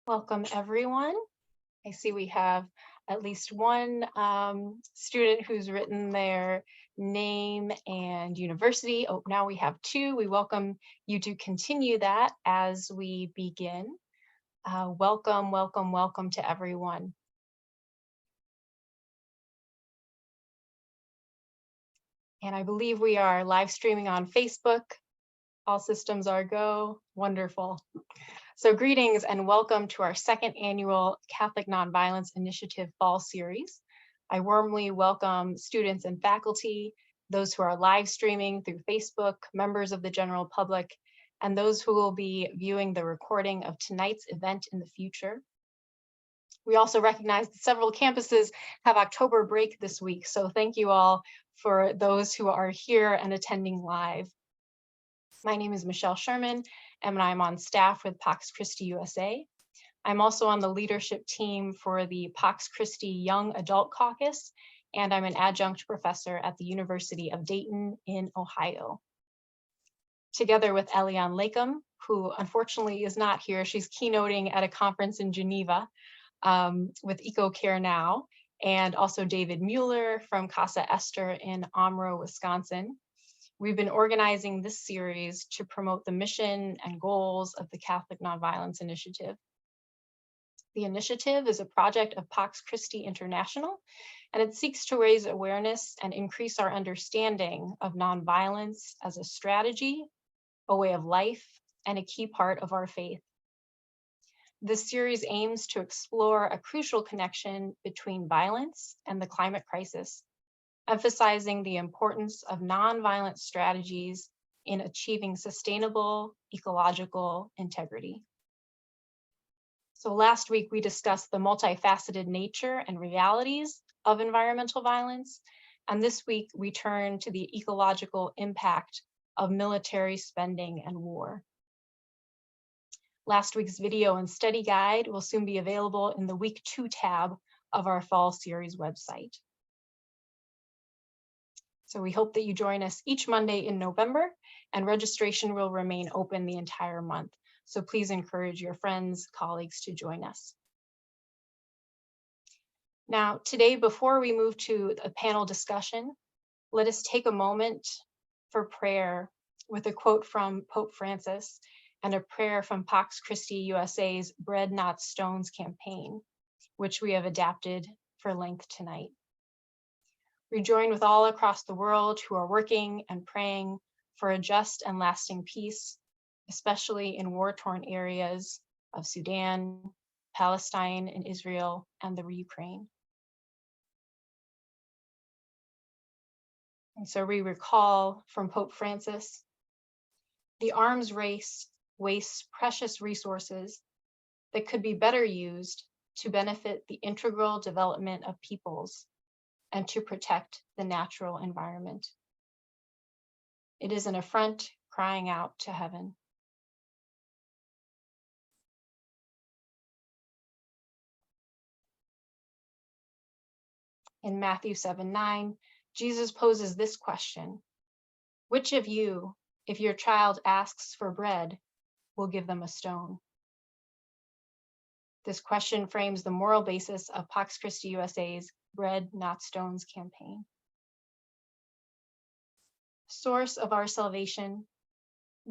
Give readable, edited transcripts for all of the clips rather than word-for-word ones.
Welcome, everyone. I see we have at least one student who's written their name and university. Oh, now we have two. We welcome you to continue that as we begin. Welcome, welcome, welcome to everyone. And I believe we are live streaming on Facebook. All systems are go. Wonderful. So greetings and welcome to our second annual Catholic Nonviolence Initiative Fall Series. I warmly welcome students and faculty, those who are live streaming through Facebook, members of the general public, and those who will be viewing the recording of tonight's event in the future. We also recognize that several campuses have October break this week, so thank you all for those who are here and attending live. My name is Michelle Sherman, and I'm on staff with Pax Christi USA. I'm also on the leadership team for the Pax Christi Young Adult Caucus, and I'm an adjunct professor at the University of Dayton in Ohio. Together with Eliane Lakem, who unfortunately is not here, she's keynoting at a conference in Geneva with EcoCare Now, and also David Mueller from Casa Esther in Omro, Wisconsin. We've been organizing this series to promote the mission and goals of the Catholic Nonviolence Initiative. The initiative is a project of Pax Christi International, and it seeks to raise awareness and increase our understanding of nonviolence as a strategy, a way of life, and a key part of our faith. This series aims to explore a crucial connection between violence and the climate crisis, emphasizing the importance of nonviolent strategies in achieving sustainable ecological integrity. So last week we discussed the multifaceted nature and realities of environmental violence, and this week we turn to the ecological impact of military spending and war. Last week's video and study guide will soon be available in the Week 2 tab of our Fall Series website. So we hope that you join us each Monday in November, and registration will remain open the entire month. So please encourage your friends, colleagues to join us. Now, today, before we move to a panel discussion, let us take a moment for prayer with a quote from Pope Francis and a prayer from Pax Christi USA's Bread Not Stones campaign, which we have adapted for length tonight. We join with all across the world who are working and praying for a just and lasting peace, especially in war-torn areas of Sudan, Palestine, and Israel, and the Ukraine. And so we recall from Pope Francis, the arms race wastes precious resources that could be better used to benefit the integral development of peoples and to protect the natural environment. It is an affront crying out to heaven. In Matthew 7:9, Jesus poses this question: which of you, if your child asks for bread, will give them a stone? This question frames the moral basis of Pax Christi USA's Bread Not Stones campaign. Source of our salvation,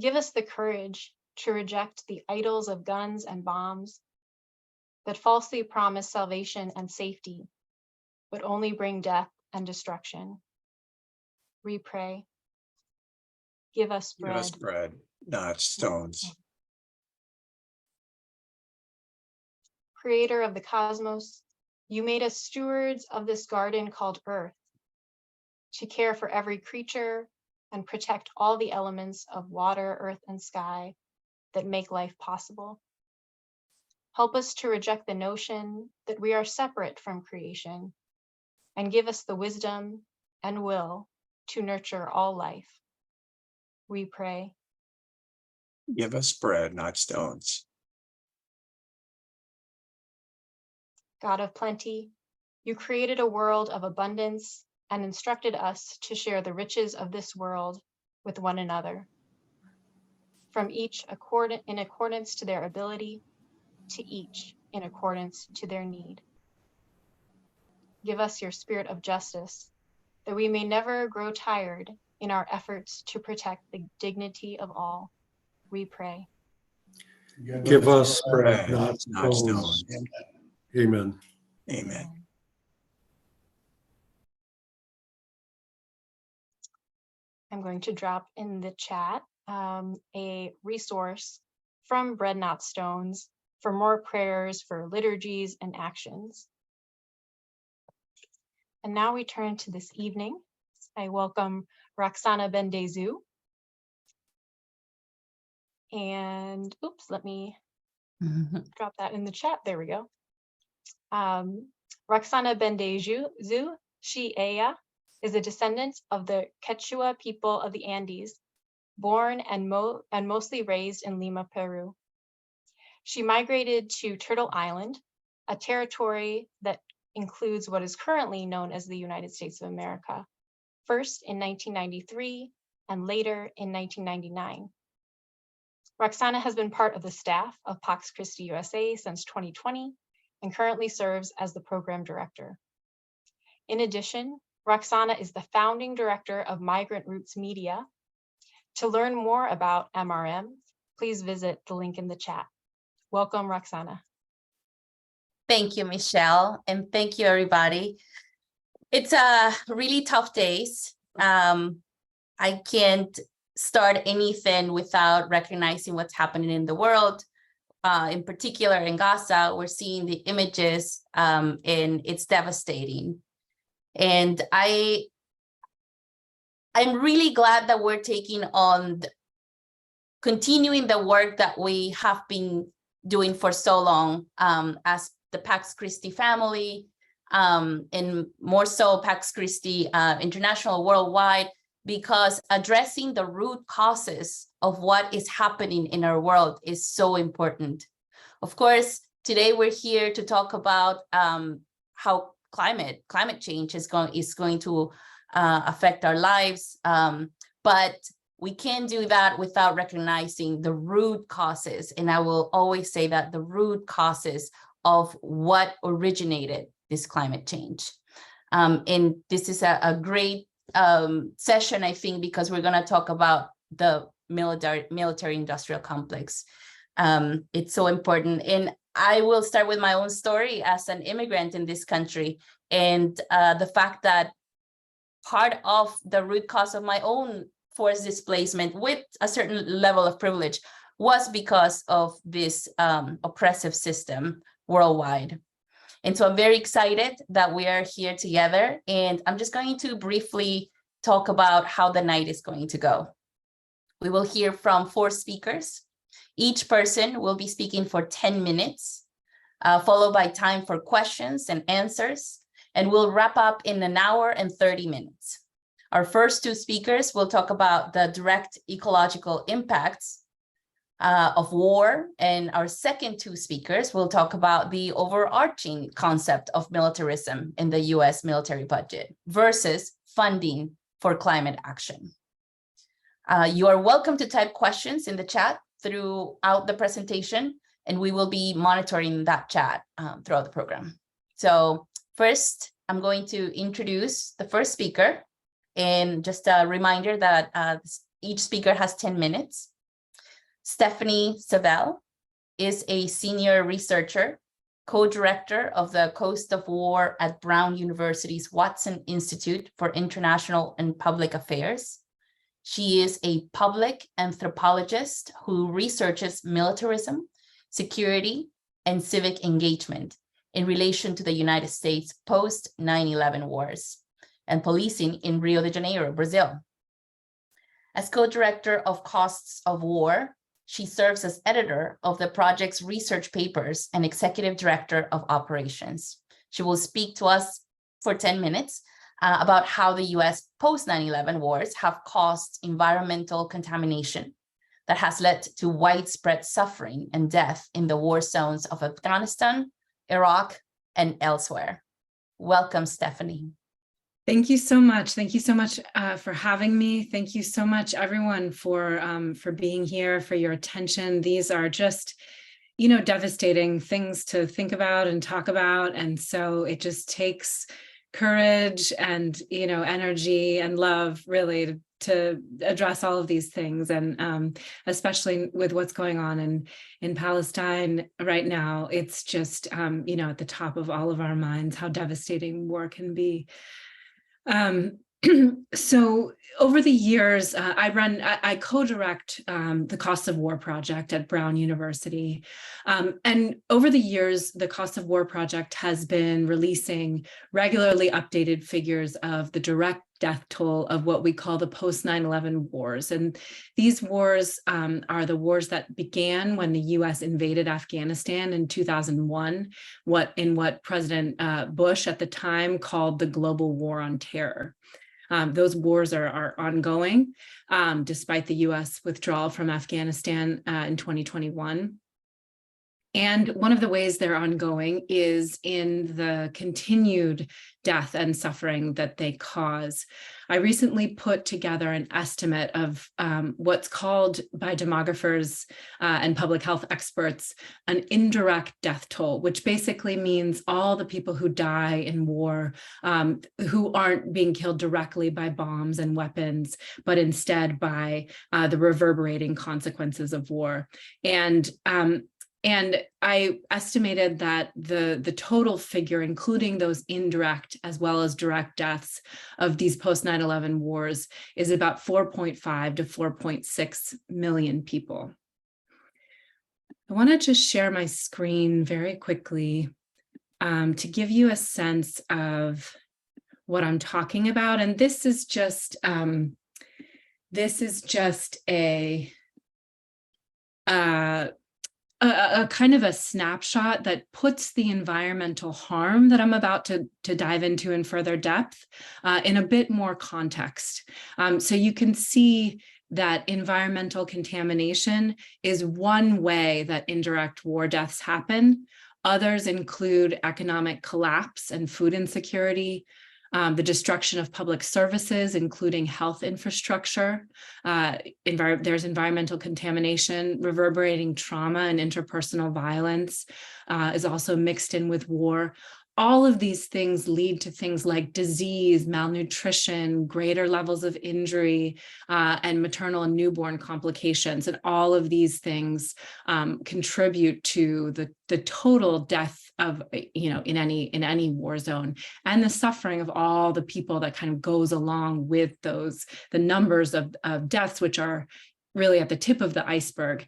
give us the courage to reject the idols of guns and bombs that falsely promise salvation and safety, but only bring death and destruction. We pray. Give us bread. Give us bread, not stones. Creator of the cosmos, you made us stewards of this garden called Earth, to care for every creature and protect all the elements of water, earth, and sky that make life possible. Help us to reject the notion that we are separate from creation, and give us the wisdom and will to nurture all life. We pray. Give us bread, not stones. God of plenty, you created a world of abundance and instructed us to share the riches of this world with one another. From each in accordance to their ability, to each in accordance to their need. Give us your spirit of justice, that we may never grow tired in our efforts to protect the dignity of all. We pray. Give us bread, not not stones. stones. Amen. Amen. I'm going to drop in the chat a resource from Bread Not Stones for more prayers for liturgies and actions. And now we turn to this evening. I welcome Roxana Bendezu. And oops, let me drop that in the chat. There we go. Roxana Bendezu Shiea is a descendant of the Quechua people of the Andes, born and mostly raised in Lima, Peru. She migrated to Turtle Island, a territory that includes what is currently known as the United States of America, first in 1993 and later in 1999. Roxana has been part of the staff of Pax Christi USA since 2020 and currently serves as the program director. In addition, Roxana is the founding director of Migrant Roots Media. To learn more about MRM, please visit the link in the chat. Welcome, Roxana. Thank you, Michelle, and thank you, everybody. It's really tough days. I can't start anything without recognizing what's happening in the world. In particular, in Gaza, we're seeing the images, and it's devastating. And I'm really glad that we're taking on continuing the work that we have been doing for so long as the Pax Christi family, and more so Pax Christi International worldwide, because addressing the root causes of what is happening in our world is so important. Of course, today we're here to talk about how climate change is going to affect our lives, but we can't do that without recognizing the root causes. And I will always say that the root causes of what originated this climate change. And this is a great session, I think, because we're going to talk about the military industrial complex. It's so important. And I will start with my own story as an immigrant in this country, and the fact that part of the root cause of my own forced displacement with a certain level of privilege was because of this oppressive system worldwide. And so I'm very excited that we are here together, and I'm just going to briefly talk about how the night is going to go. We will hear from 4 speakers. Each person will be speaking for 10 minutes, followed by time for questions and answers, and we'll wrap up in 1 hour and 30 minutes. Our first 2 speakers will talk about the direct ecological impacts of war, and our second 2 speakers will talk about the overarching concept of militarism in the US military budget versus funding for climate action. You are welcome to type questions in the chat throughout the presentation, and we will be monitoring that chat throughout the program. So first, I'm going to introduce the first speaker, and just a reminder that each speaker has 10 minutes. Stephanie Savell is a senior researcher, co-director of the Coast of War at Brown University's Watson Institute for International and Public Affairs. She is a public anthropologist who researches militarism, security, and civic engagement in relation to the United States post 9/11 wars and policing in Rio de Janeiro, Brazil. As co-director of Costs of War, she serves as editor of the project's research papers and executive director of operations. She will speak to us for 10 minutes about how the US post 9/11 wars have caused environmental contamination that has led to widespread suffering and death in the war zones of Afghanistan, Iraq, and elsewhere. Welcome, Stephanie. Thank you so much. Thank you so much for having me. Thank you so much, everyone, for being here, for your attention. These are just devastating things to think about and talk about. And so it just takes courage and, energy and love really to address all of these things. And especially with what's going on in Palestine right now, it's just, at the top of all of our minds, how devastating war can be. So over the years, I co-direct the Cost of War Project at Brown University. And over the years, the Cost of War Project has been releasing regularly updated figures of the direct death toll of what we call the post 9/11 wars. And these wars are the wars that began when the US invaded Afghanistan in 2001, what President Bush at the time called the global war on terror. Those wars are ongoing, despite the US withdrawal from Afghanistan in 2021. And one of the ways they're ongoing is in the continued death and suffering that they cause. I recently put together an estimate of what's called by demographers and public health experts an indirect death toll, which basically means all the people who die in war who aren't being killed directly by bombs and weapons, but instead by the reverberating consequences of war. And I estimated that the total figure, including those indirect as well as direct deaths of these post 9/11 wars, is about 4.5 to 4.6 million people. I want to just share my screen very quickly to give you a sense of what I'm talking about. And this is just a kind of a snapshot that puts the environmental harm that I'm about to dive into in further depth in a bit more context. So you can see that environmental contamination is one way that indirect war deaths happen. Others include economic collapse and food insecurity, the destruction of public services, including health infrastructure. There's environmental contamination, reverberating trauma and interpersonal violence is also mixed in with war. All of these things lead to things like disease, malnutrition, greater levels of injury, and maternal and newborn complications. And all of these things contribute to the total death of, in any war zone, and the suffering of all the people that kind of goes along with the numbers of deaths, which are really at the tip of the iceberg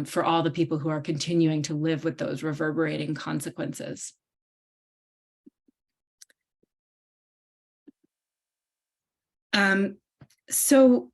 for all the people who are continuing to live with those reverberating consequences. So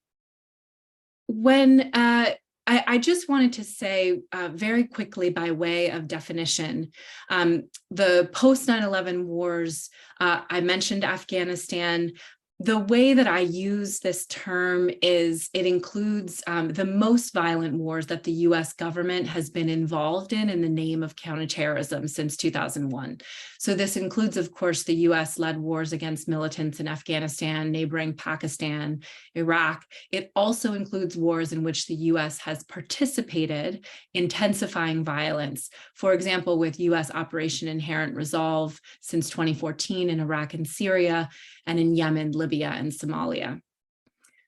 when I just wanted to say very quickly by way of definition, the post 9/11 wars, I mentioned Afghanistan. The way that I use this term is it includes the most violent wars that the US government has been involved in the name of counterterrorism since 2001. So this includes, of course, the US-led wars against militants in Afghanistan, neighboring Pakistan, Iraq. It also includes wars in which the US has participated, intensifying violence. For example, with US Operation Inherent Resolve since 2014 in Iraq and Syria, and in Yemen, Libya, and Somalia.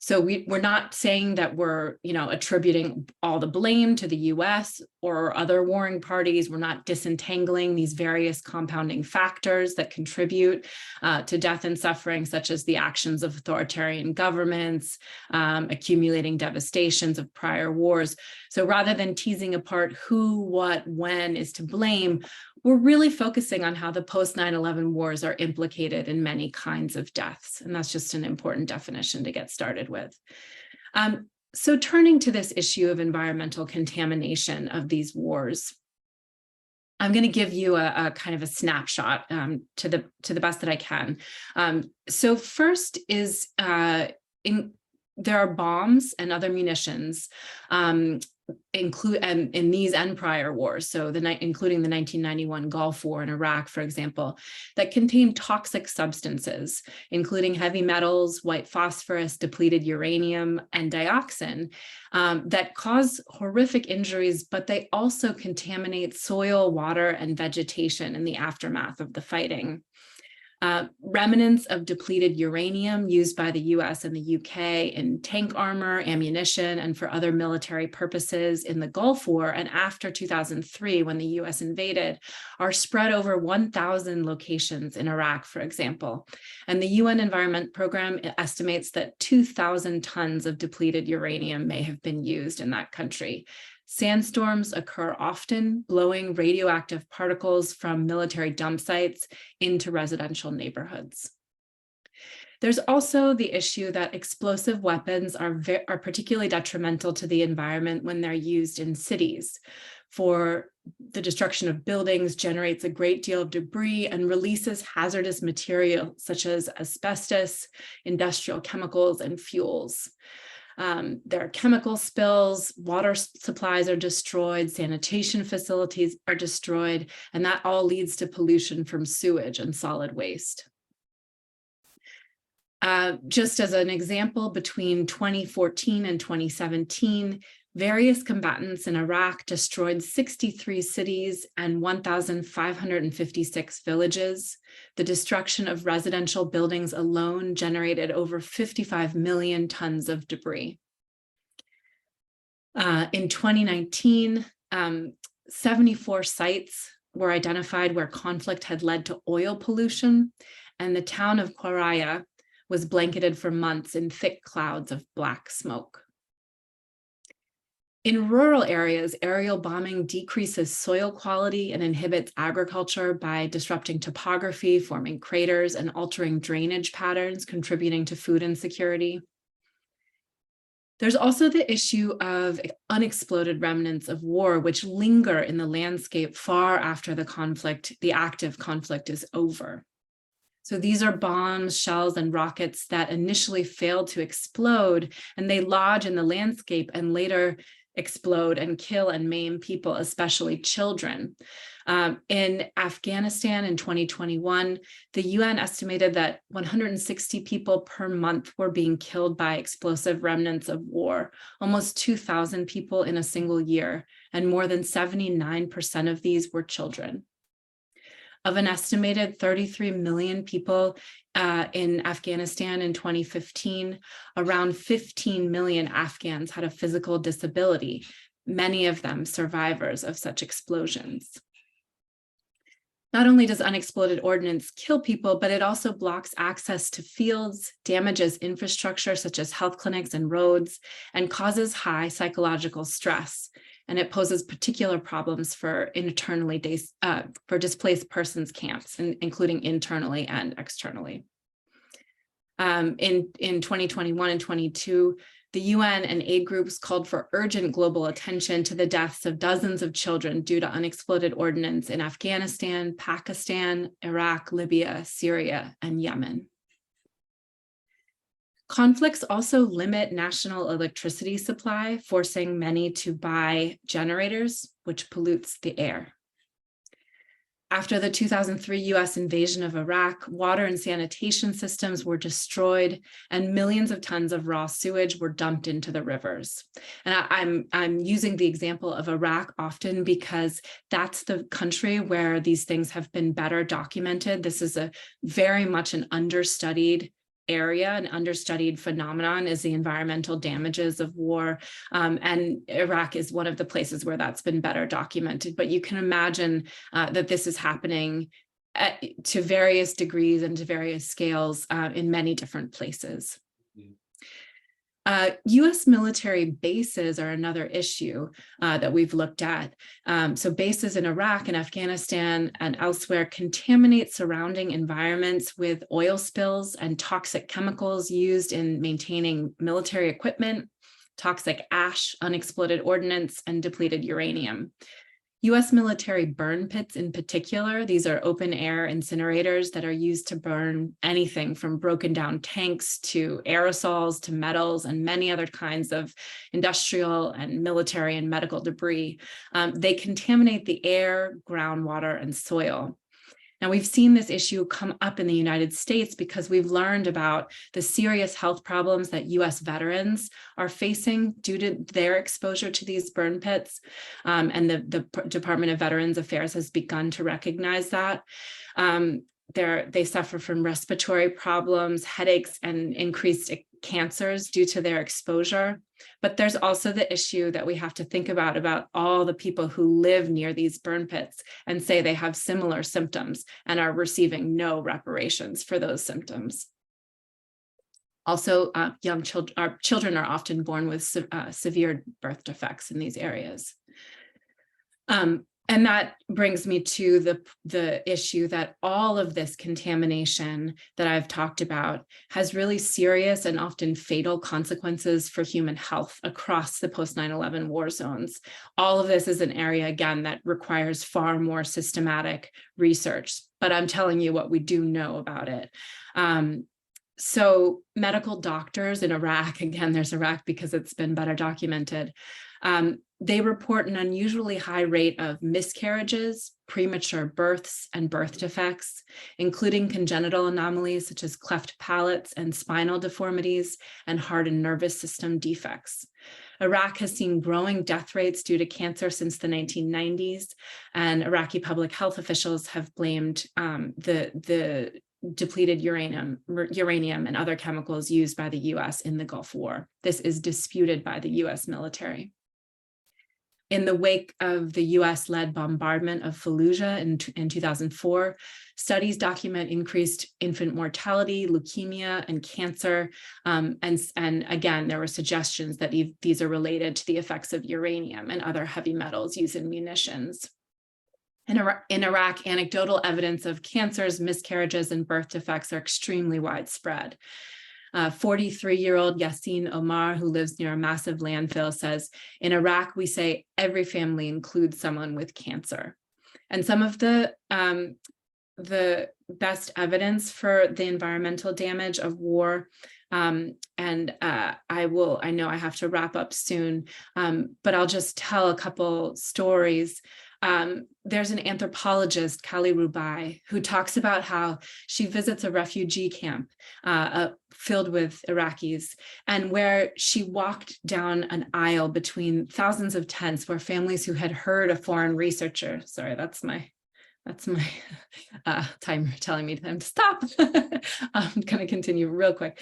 So we're not saying that we're, attributing all the blame to the US or other warring parties. We're not disentangling these various compounding factors that contribute to death and suffering, such as the actions of authoritarian governments, accumulating devastations of prior wars. So rather than teasing apart who, what, when is to blame, we're really focusing on how the post 9/11 wars are implicated in many kinds of deaths. And that's just an important definition to get started with. So turning to this issue of environmental contamination of these wars, I'm going to give you a kind of a snapshot to the best that I can. So first is there are bombs and other munitions and in these and prior wars, so including the 1991 Gulf War in Iraq, for example, that contain toxic substances, including heavy metals, white phosphorus, depleted uranium, and dioxin, that cause horrific injuries, but they also contaminate soil, water, and vegetation in the aftermath of the fighting. Remnants of depleted uranium used by the US and the UK in tank armor, ammunition, and for other military purposes in the Gulf War and after 2003, when the US invaded, are spread over 1,000 locations in Iraq, for example. And the UN Environment Program estimates that 2,000 tons of depleted uranium may have been used in that country. Sandstorms occur often, blowing radioactive particles from military dump sites into residential neighborhoods. There's also the issue that explosive weapons are particularly detrimental to the environment when they're used in cities. For the destruction of buildings generates a great deal of debris and releases hazardous material such as asbestos, industrial chemicals, and fuels. There are chemical spills, water supplies are destroyed, sanitation facilities are destroyed, and that all leads to pollution from sewage and solid waste. Just as an example, between 2014 and 2017, various combatants in Iraq destroyed 63 cities and 1,556 villages. The destruction of residential buildings alone generated over 55 million tons of debris. In 2019, 74 sites were identified where conflict had led to oil pollution, and the town of Cordaro was blanketed for months in thick clouds of black smoke. In rural areas, aerial bombing decreases soil quality and inhibits agriculture by disrupting topography, forming craters, and altering drainage patterns, contributing to food insecurity. There's also the issue of unexploded remnants of war, which linger in the landscape far after the active conflict is over. So these are bombs, shells, and rockets that initially failed to explode, and they lodge in the landscape and later explode and kill and maim people, especially children. In Afghanistan in 2021, the UN estimated that 160 people per month were being killed by explosive remnants of war, almost 2,000 people in a single year, and more than 79% of these were children. Of an estimated 33 million people in Afghanistan in 2015, around 15 million Afghans had a physical disability, many of them survivors of such explosions. Not only does unexploded ordnance kill people, but it also blocks access to fields, damages infrastructure such as health clinics and roads, and causes high psychological stress. And it poses particular problems for displaced persons camps, including internally and externally. In 2021 and 22, the UN and aid groups called for urgent global attention to the deaths of dozens of children due to unexploded ordnance in Afghanistan, Pakistan, Iraq, Libya, Syria, and Yemen. Conflicts also limit national electricity supply, forcing many to buy generators, which pollutes the air. After the 2003 US invasion of Iraq, water and sanitation systems were destroyed and millions of tons of raw sewage were dumped into the rivers. And I'm using the example of Iraq often because that's the country where these things have been better documented. This is very much an understudied area, an understudied phenomenon is the environmental damages of war. And Iraq is one of the places where that's been better documented. But you can imagine that this is happening to various degrees and to various scales in many different places. US military bases are another issue that we've looked at. So bases in Iraq and Afghanistan and elsewhere contaminate surrounding environments with oil spills and toxic chemicals used in maintaining military equipment, toxic ash, unexploded ordnance, and depleted uranium. US military burn pits in particular, these are open air incinerators that are used to burn anything from broken down tanks to aerosols to metals and many other kinds of industrial and military and medical debris. They contaminate the air, groundwater, and soil. Now, we've seen this issue come up in the United States because we've learned about the serious health problems that US veterans are facing due to their exposure to these burn pits. And the Department of Veterans Affairs has begun to recognize that. They suffer from respiratory problems, headaches, and increased cancers due to their exposure. But there's also the issue that we have to think about all the people who live near these burn pits and say they have similar symptoms and are receiving no reparations for those symptoms. Also, our children are often born with severe birth defects in these areas. And that brings me to the issue that all of this contamination that I've talked about has really serious and often fatal consequences for human health across the post 9/11 war zones. All of this is an area, again, that requires far more systematic research, but I'm telling you what we do know about it. So medical doctors in Iraq, again, there's Iraq because it's been better documented, they report an unusually high rate of miscarriages, premature births, and birth defects, including congenital anomalies such as cleft palates and spinal deformities and heart and nervous system defects. Iraq has seen growing death rates due to cancer since the 1990s, and Iraqi public health officials have blamed the depleted uranium and other chemicals used by the US in the Gulf War. This is disputed by the US military. In the wake of the US-led bombardment of Fallujah in 2004, studies document increased infant mortality, leukemia, and cancer. And again, there were suggestions that these are related to the effects of uranium and other heavy metals used in munitions. In Iraq, anecdotal evidence of cancers, miscarriages, and birth defects are extremely widespread. 43-year-old Yassine Omar, who lives near a massive landfill, says, in Iraq, we say every family includes someone with cancer. And some of the best evidence for the environmental damage of war, I know I have to wrap up soon, but I'll just tell a couple stories. There's an anthropologist, Kali Rubai, who talks about how she visits a refugee camp filled with Iraqis, and where she walked down an aisle between thousands of tents where families who had heard a foreign researcher, sorry, that's my timer telling me time to stop. I'm going to continue real quick.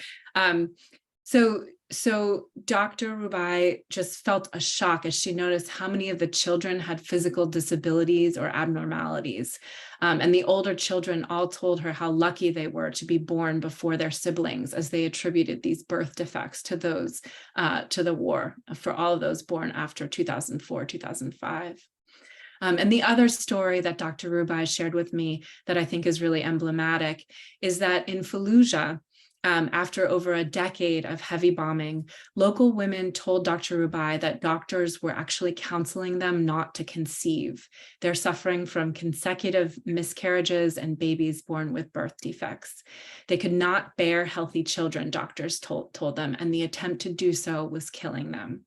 So Dr. Rubai just felt a shock as she noticed how many of the children had physical disabilities or abnormalities. And the older children all told her how lucky they were to be born before their siblings, as they attributed these birth defects to those, to the war, for all of those born after 2004, 2005. And the other story that Dr. Rubai shared with me that I think is really emblematic is that in Fallujah, after over a decade of heavy bombing, local women told Dr. Rubai that doctors were actually counseling them not to conceive. They're suffering from consecutive miscarriages and babies born with birth defects. They could not bear healthy children, doctors told them, and the attempt to do so was killing them.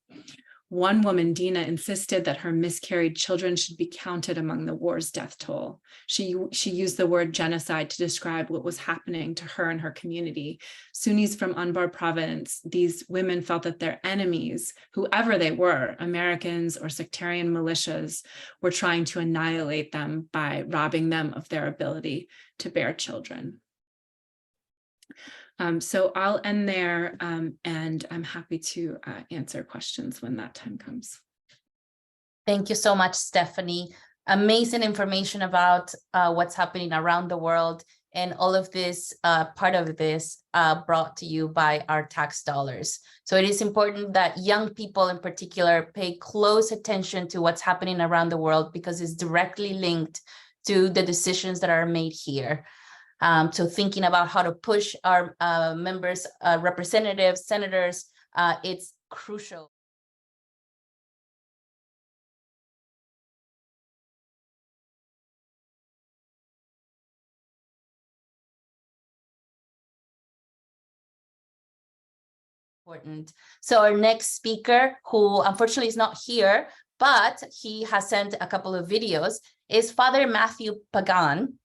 One woman, Dina, insisted that her miscarried children should be counted among the war's death toll. She used the word genocide to describe what was happening to her and her community. Sunnis from Anbar province, these women felt that their enemies, whoever they were, Americans or sectarian militias, were trying to annihilate them by robbing them of their ability to bear children. So I'll end there, and I'm happy to answer questions when that time comes. Thank you so much, Stephanie. Amazing information about what's happening around the world, and all of this, part of this brought to you by our tax dollars. So it is important that young people in particular pay close attention to what's happening around the world, because it's directly linked to the decisions that are made here. So thinking about how to push our members, representatives, senators, it's crucial. important. So our next speaker, who unfortunately is not here, but he has sent a couple of videos, is Father Mathew Pagan.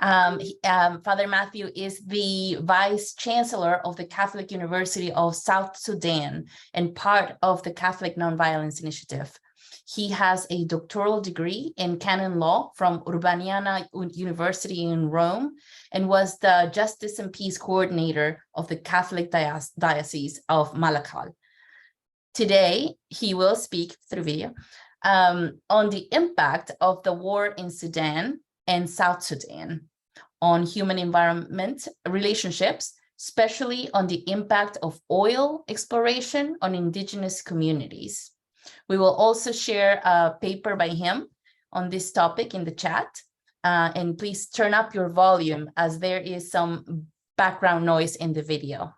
Father Mathew is the Vice Chancellor of the Catholic University of South Sudan and part of the Catholic Nonviolence Initiative. He has a doctoral degree in canon law from Urbaniana University in Rome and was the Justice and Peace Coordinator of the Catholic Diocese of Malakal. Today, he will speak through video on the impact of the war in Sudan and South Sudan on human-environment relationships, especially on the impact of oil exploration on indigenous communities. We will also share a paper by him on this topic in the chat. And please turn up your volume as there is some background noise in the video.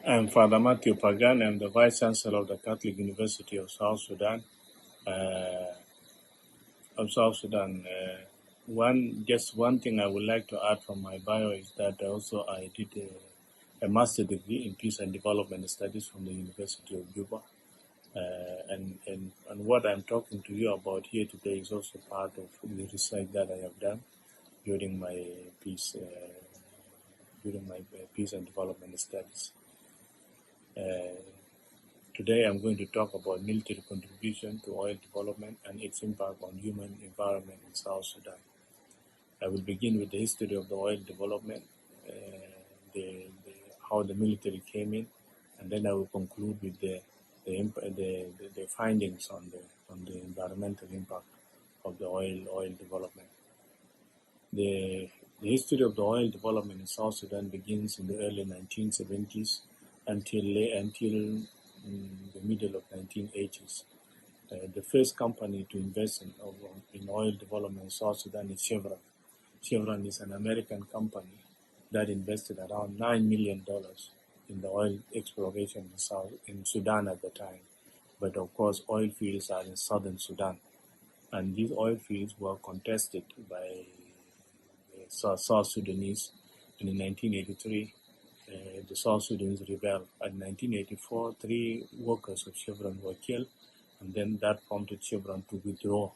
I'm Father Mathew Pagan. I'm the Vice Chancellor of the Catholic University of South Sudan. Just one thing I would like to add from my bio is that also I did a master's degree in peace and development studies from the University of Juba. And what I'm talking to you about here today is also part of the research that I have done during my peace and development studies. Today I'm going to talk about military contribution to oil development and its impact on human environment in South Sudan. I will begin with the history of the oil development, how the military came in, and then I will conclude with the findings on the environmental impact of the oil development. The history of the oil development in South Sudan begins in the early 1970s until the middle of 1980s. The first company to invest in oil development in South Sudan is Chevron. Chevron is an American company that invested around $9 million in the oil exploration in Sudan at the time. But of course, oil fields are in southern Sudan. And these oil fields were contested by South Sudanese. And in 1983, the South Sudanese rebelled. In 1984, 3 workers of Chevron were killed, and then that prompted Chevron to withdraw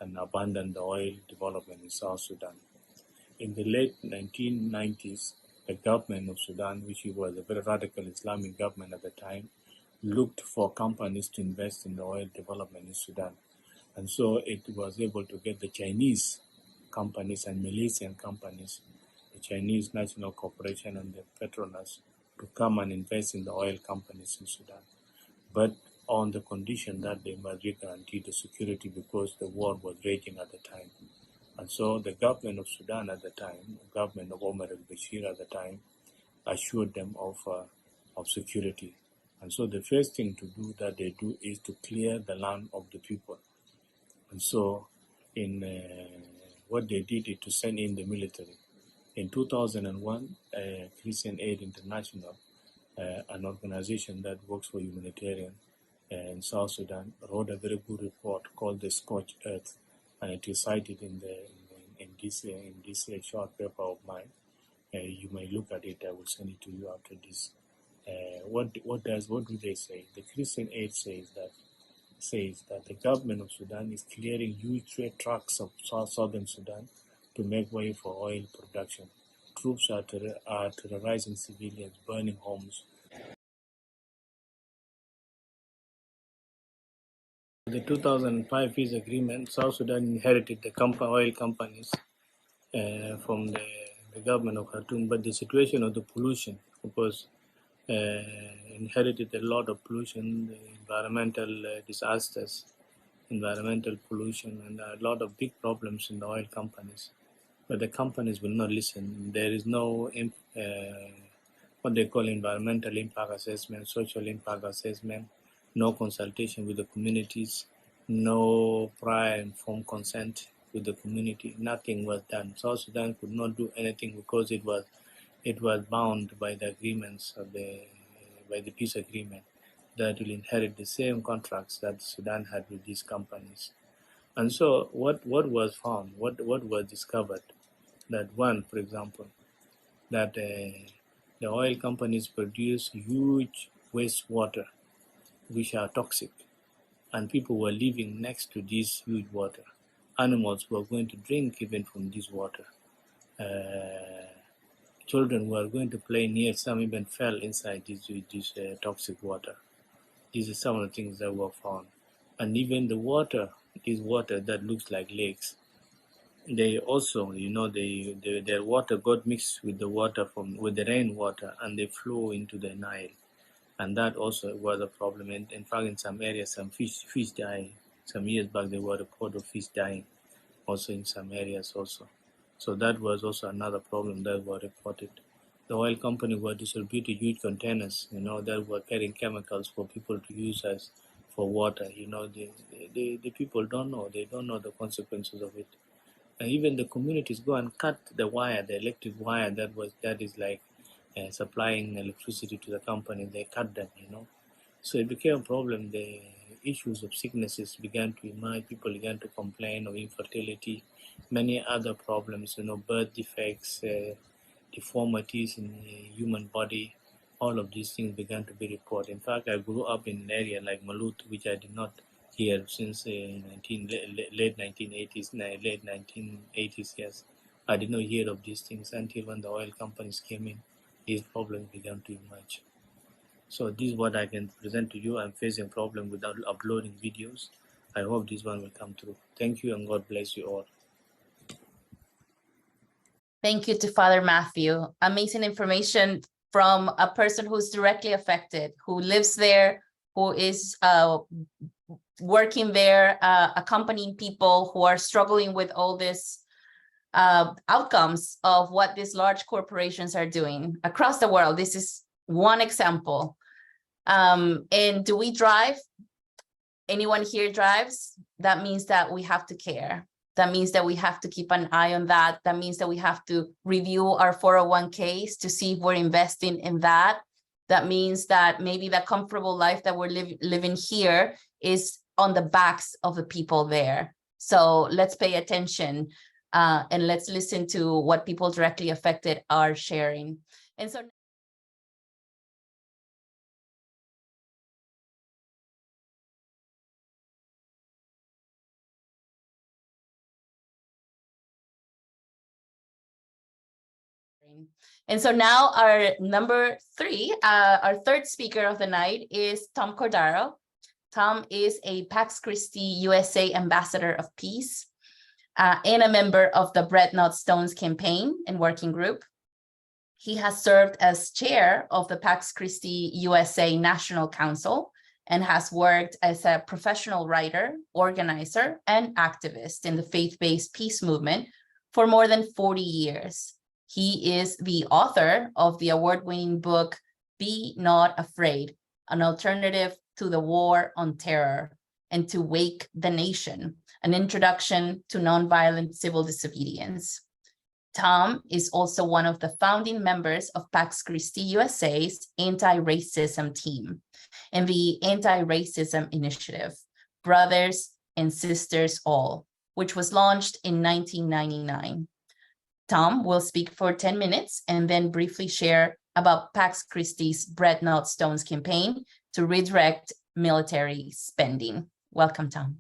and abandon the oil development in South Sudan. In the late 1990s, the government of Sudan, which was a very radical Islamic government at the time, looked for companies to invest in the oil development in Sudan. And so it was able to get the Chinese companies and Malaysian companies, the Chinese National Corporation and the Petronas, to come and invest in the oil companies in Sudan. But on the condition that they must guarantee the security because the war was raging at the time. And so the government of Sudan at the time, the government of Omar al-Bashir at the time, assured them of security. And so the first thing to do that they do is to clear the land of the people. And so what they did is to send in the military. In 2001, Christian Aid International, an organization that works for humanitarian in South Sudan, wrote a very good report called The Scorched Earth, and it is cited in this short paper of mine. You may look at it. I will send it to you after this. What do they say? The Christian Aid says that the government of Sudan is clearing huge trade tracts of southern Sudan to make way for oil production. Troops are terrorizing civilians, burning homes. The 2005 peace agreement, South Sudan inherited the oil companies from the government of Khartoum, but the situation of the pollution, because inherited a lot of pollution, environmental disasters, environmental pollution, and a lot of big problems in the oil companies. But the companies will not listen. There is no what they call environmental impact assessment, social impact assessment, no consultation with the communities, no prior informed consent with the community. Nothing was done. South Sudan could not do anything because it was bound by the agreements by the peace agreement. that will inherit the same contracts that Sudan had with these companies. And so what was found, what was discovered, that one, for example, that the oil companies produce huge wastewater, which are toxic, and people were living next to this huge water. Animals were going to drink even from this water. Children were going to play near, some even fell inside this toxic water. These are some of the things that were found. And even the water, this water that looks like lakes, they also, their water got mixed with the water with the rainwater, and they flow into the Nile. And that also was a problem. And in fact, in some areas, some fish dying. Some years back, there were reports of fish dying also in some areas also. So that was also another problem that were reported. The oil company were distributing huge containers, that were carrying chemicals for people to use as for water. The people don't know. They don't know the consequences of it. And even the communities go and cut the wire, the electric wire that is like supplying electricity to the company. They cut them, So it became a problem. The issues of sicknesses began to emerge. People began to complain of infertility, many other problems, birth defects, deformities in the human body. All of these things began to be reported. In fact, I grew up in an area like Malut, which I did not hear since late 1980s, late 1980s, yes. I did not hear of these things until when the oil companies came in, these problems began to emerge. So this is what I can present to you. I'm facing a problem without uploading videos. I hope this one will come through. Thank you, and God bless you all. Thank you to Father Mathew. Amazing information from a person who's directly affected, who lives there, who is working there, accompanying people who are struggling with all this outcomes of what these large corporations are doing across the world. This is one example. And do we drive? Anyone here drives? That means that we have to care. That means that we have to keep an eye on that. That means that we have to review our 401ks to see if we're investing in that. That means that maybe the comfortable life that we're living here is on the backs of the people there. So let's pay attention and let's listen to what people directly affected are sharing. And so now our number three, our third speaker of the night is Tom Cordaro. Tom is a Pax Christi USA Ambassador of Peace and a member of the Bread Not Stones campaign and working group. He has served as chair of the Pax Christi USA National Council and has worked as a professional writer, organizer, and activist in the faith-based peace movement for more than 40 years. He is the author of the award-winning book, Be Not Afraid, an alternative to the war on terror and to wake the nation, an introduction to nonviolent civil disobedience. Tom is also one of the founding members of Pax Christi USA's anti-racism team and the Anti-Racism Initiative, Brothers and Sisters All, which was launched in 1999. Tom will speak for 10 minutes and then briefly share about Pax Christi's Bread Not Stones campaign to redirect military spending. Welcome, Tom.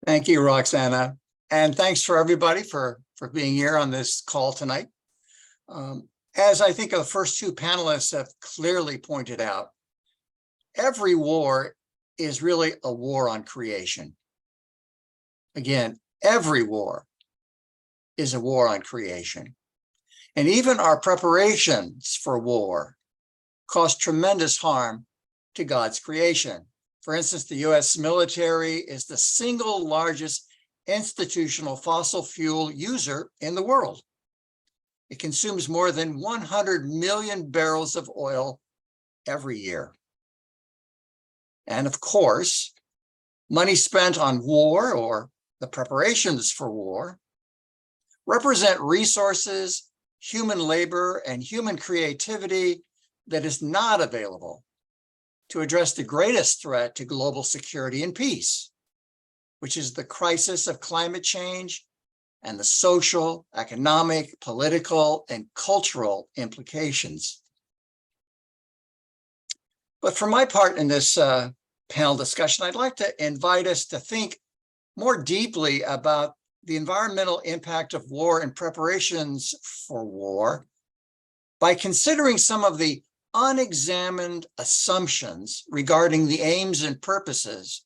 Thank you, Roxana. And thanks for everybody for being here on this call tonight. As I think the first two panelists have clearly pointed out, every war is really a war on creation. Again, every war is a war on creation. And even our preparations for war cause tremendous harm to God's creation. For instance, the US military is the single largest institutional fossil fuel user in the world. It consumes more than 100 million barrels of oil every year. And of course, money spent on war or the preparations for war represent resources, human labor, and human creativity that is not available to address the greatest threat to global security and peace, which is the crisis of climate change and the social, economic, political, and cultural implications. But for my part in this panel discussion, I'd like to invite us to think more deeply about the environmental impact of war and preparations for war by considering some of the unexamined assumptions regarding the aims and purposes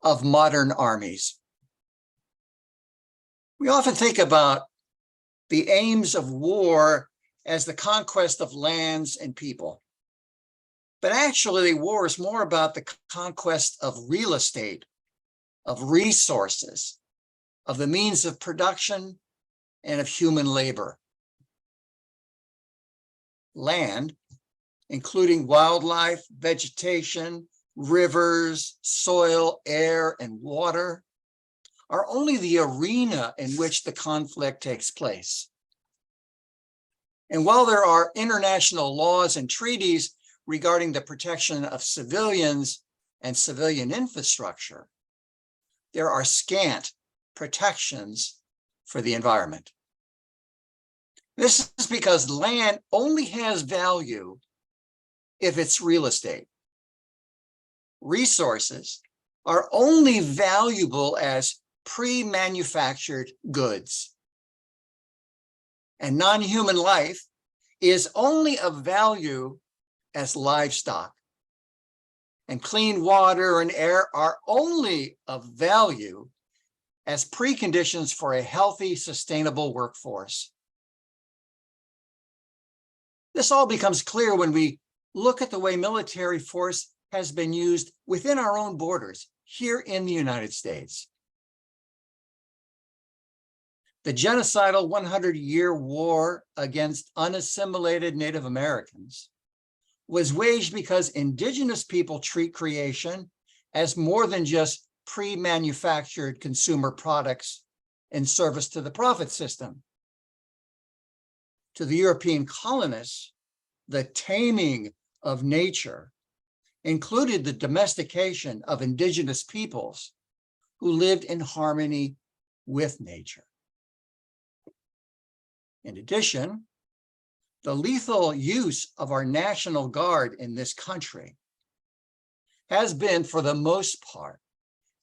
of modern armies. We often think about the aims of war as the conquest of lands and people. But actually, war is more about the conquest of real estate, of resources, of the means of production, and of human labor. Land, including wildlife, vegetation, rivers, soil, air, and water, are only the arena in which the conflict takes place. And while there are international laws and treaties regarding the protection of civilians and civilian infrastructure, there are scant protections for the environment. This is because land only has value if it's real estate. Resources are only valuable as pre-manufactured goods. And non-human life is only of value as livestock. And clean water and air are only of value as preconditions for a healthy, sustainable workforce. This all becomes clear when we look at the way military force has been used within our own borders here in the United States. The genocidal 100-year war against unassimilated Native Americans was waged because indigenous people treat creation as more than just pre-manufactured consumer products in service to the profit system. To the European colonists, the taming of nature included the domestication of indigenous peoples who lived in harmony with nature. In addition, the lethal use of our National Guard in this country has been, for the most part,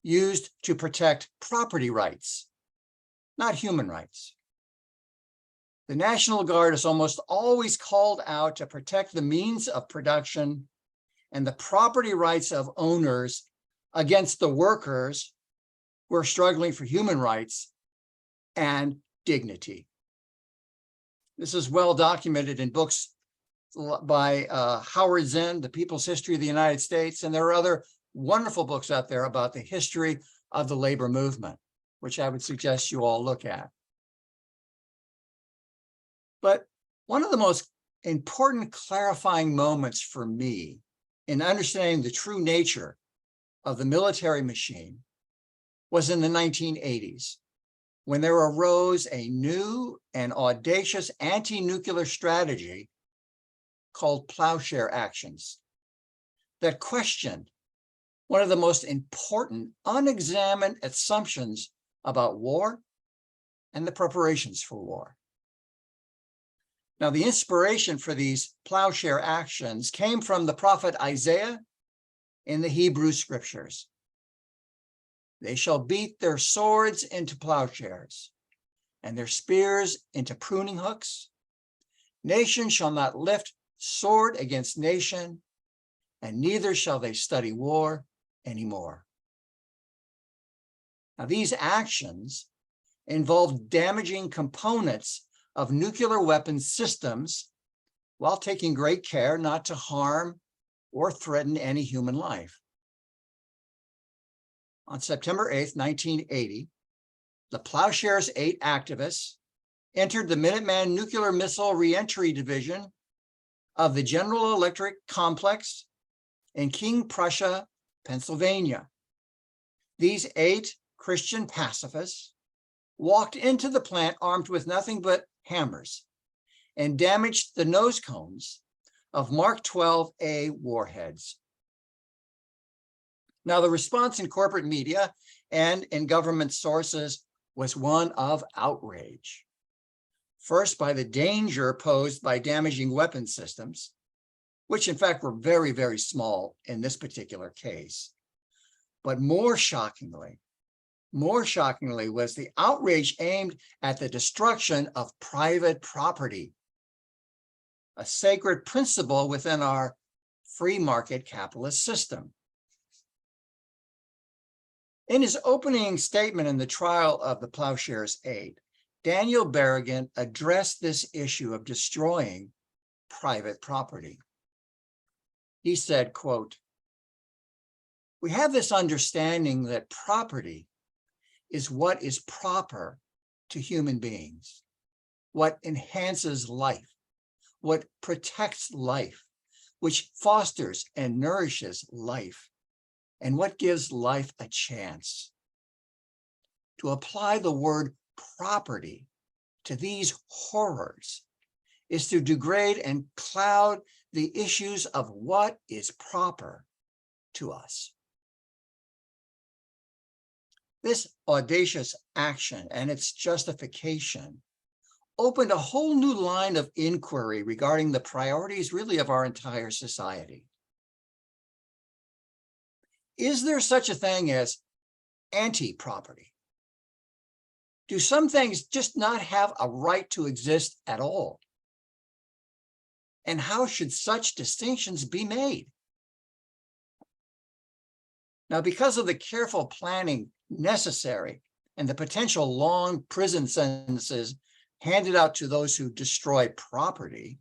used to protect property rights, not human rights. The National Guard is almost always called out to protect the means of production and the property rights of owners against the workers who are struggling for human rights and dignity. This is well documented in books by Howard Zinn, The People's History of the United States, and there are other wonderful books out there about the history of the labor movement, which I would suggest you all look at. But one of the most important clarifying moments for me in understanding the true nature of the military machine was in the 1980s, when there arose a new and audacious anti-nuclear strategy called plowshare actions that questioned one of the most important unexamined assumptions about war and the preparations for war. Now, the inspiration for these plowshare actions came from the prophet Isaiah in the Hebrew scriptures. They shall beat their swords into plowshares and their spears into pruning hooks. Nation shall not lift sword against nation, and neither shall they study war anymore. Now, these actions involve damaging components of nuclear weapons systems while taking great care not to harm or threaten any human life. On September 8th, 1980, the Plowshares 8 activists entered the Minuteman Nuclear Missile Reentry Division of the General Electric Complex in King Prussia, Pennsylvania. These 8 Christian pacifists walked into the plant armed with nothing but hammers and damaged the nose cones of Mark 12A warheads. Now, the response in corporate media and in government sources was one of outrage. First, by the danger posed by damaging weapon systems, which in fact were very, very small in this particular case. But more shockingly was the outrage aimed at the destruction of private property, a sacred principle within our free market capitalist system. In his opening statement in the trial of the Plowshares 8, Daniel Berrigan addressed this issue of destroying private property. He said, quote, "We have this understanding that property is what is proper to human beings, what enhances life, what protects life, which fosters and nourishes life, and what gives life a chance. To apply the word property to these horrors is to degrade and cloud the issues of what is proper to us." This audacious action and its justification opened a whole new line of inquiry regarding the priorities really of our entire society. Is there such a thing as anti-property? Do some things just not have a right to exist at all? And how should such distinctions be made? Now, because of the careful planning necessary and the potential long prison sentences handed out to those who destroy property,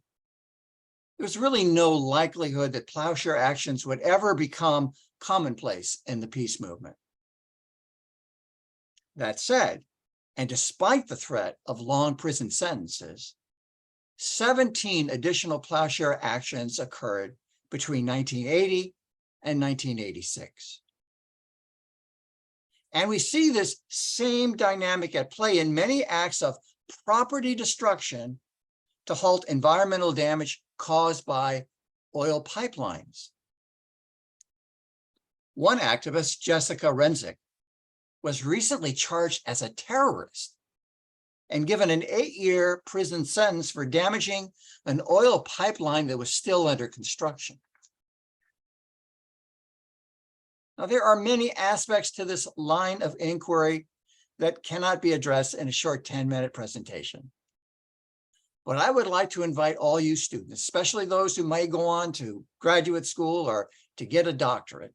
there's really no likelihood that plowshare actions would ever become commonplace in the peace movement. That said, and despite the threat of long prison sentences, 17 additional plowshare actions occurred between 1980 and 1986. And we see this same dynamic at play in many acts of property destruction to halt environmental damage caused by oil pipelines. One activist, Jessica Renzick, was recently charged as a terrorist and given an 8-year prison sentence for damaging an oil pipeline that was still under construction. Now, there are many aspects to this line of inquiry that cannot be addressed in a short 10-minute presentation. But I would like to invite all you students, especially those who might go on to graduate school or to get a doctorate,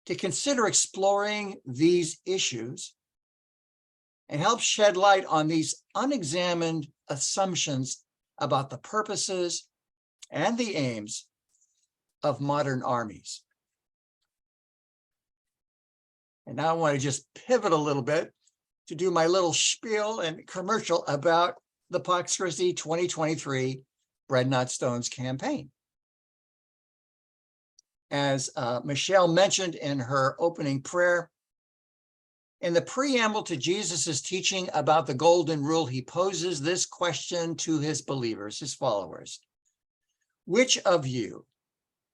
to consider exploring these issues and help shed light on these unexamined assumptions about the purposes and the aims of modern armies. And now I want to just pivot a little bit to do my little spiel and commercial about the Pax Christi 2023 Bread Not Stones campaign. As Michelle mentioned in her opening prayer, in the preamble to Jesus's teaching about the golden rule, he poses this question to his believers, his followers. Which of you,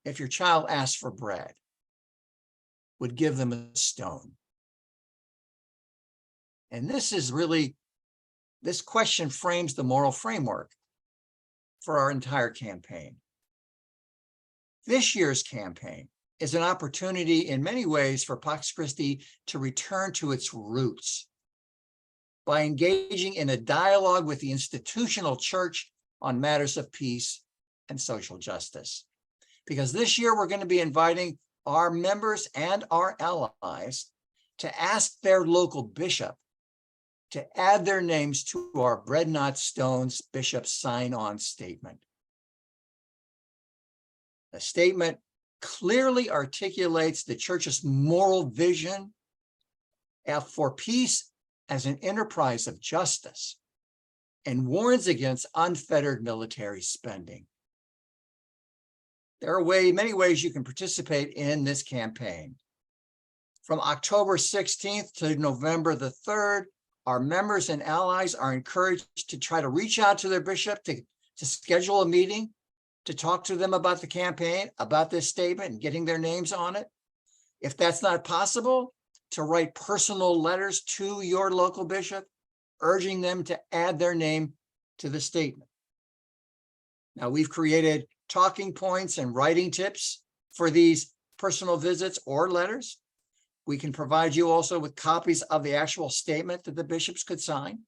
if your child asked for bread, would give them a stone? And this question frames the moral framework for our entire campaign. This year's campaign is an opportunity in many ways for Pax Christi to return to its roots by engaging in a dialogue with the institutional church on matters of peace and social justice. Because this year we're going to be inviting our members and our allies to ask their local bishop to add their names to our Bread Not Stones Bishop sign-on statement. The statement clearly articulates the church's moral vision for peace as an enterprise of justice and warns against unfettered military spending. There are many ways you can participate in this campaign. From October 16th to November the 3rd, our members and allies are encouraged to try to reach out to their bishop to schedule a meeting, to talk to them about the campaign, about this statement and getting their names on it. If that's not possible, to write personal letters to your local bishop, urging them to add their name to the statement. Now, we've created talking points and writing tips for these personal visits or letters. We can provide you also with copies of the actual statement that the bishops could sign.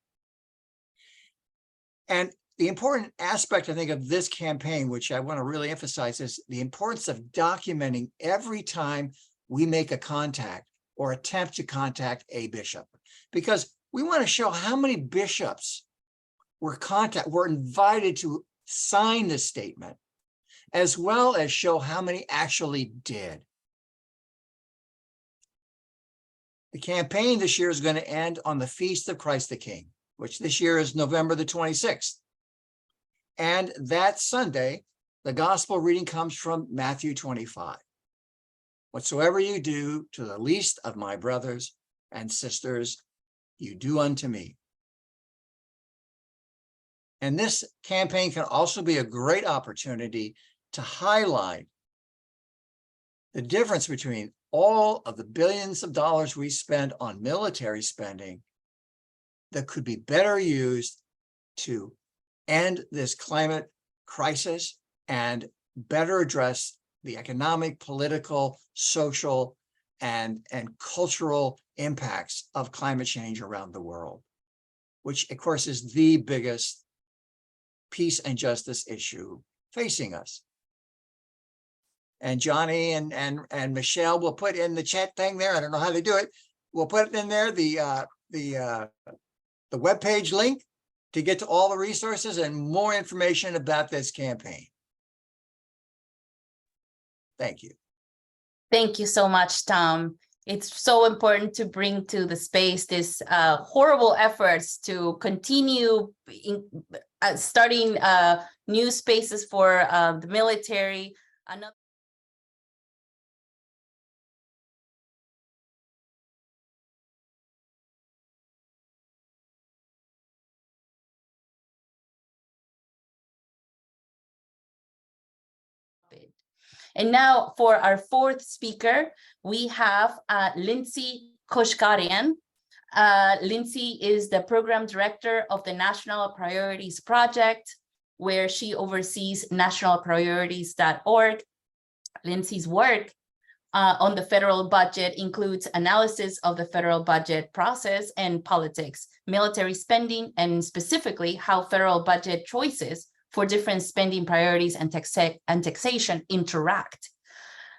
And the important aspect, I think, of this campaign, which I want to really emphasize, is the importance of documenting every time we make a contact or attempt to contact a bishop, because we want to show how many bishops were invited to sign this statement, as well as show how many actually did. The campaign this year is going to end on the Feast of Christ the King, which this year is November the 26th. And that Sunday, the gospel reading comes from Matthew 25. Whatsoever you do to the least of my brothers and sisters, you do unto me. And this campaign can also be a great opportunity to highlight the difference between all of the billions of dollars we spend on military spending that could be better used to end this climate crisis and better address the economic, political, social, and cultural impacts of climate change around the world, which of course is the biggest peace and justice issue facing us. And Johnny and Michelle will put in the chat thing there. I don't know how they do it. We'll put it in there, the webpage link to get to all the resources and more information about this campaign. Thank you. Thank you so much, Tom. It's so important to bring to the space this horrible efforts to continue starting new spaces for the military. Another And now for our fourth speaker, we have Lindsay Koshgarian. Lindsay is the program director of the National Priorities Project, where she oversees nationalpriorities.org. Lindsay's work on the federal budget includes analysis of the federal budget process and politics, military spending, and specifically how federal budget choices for different spending priorities and taxation interact.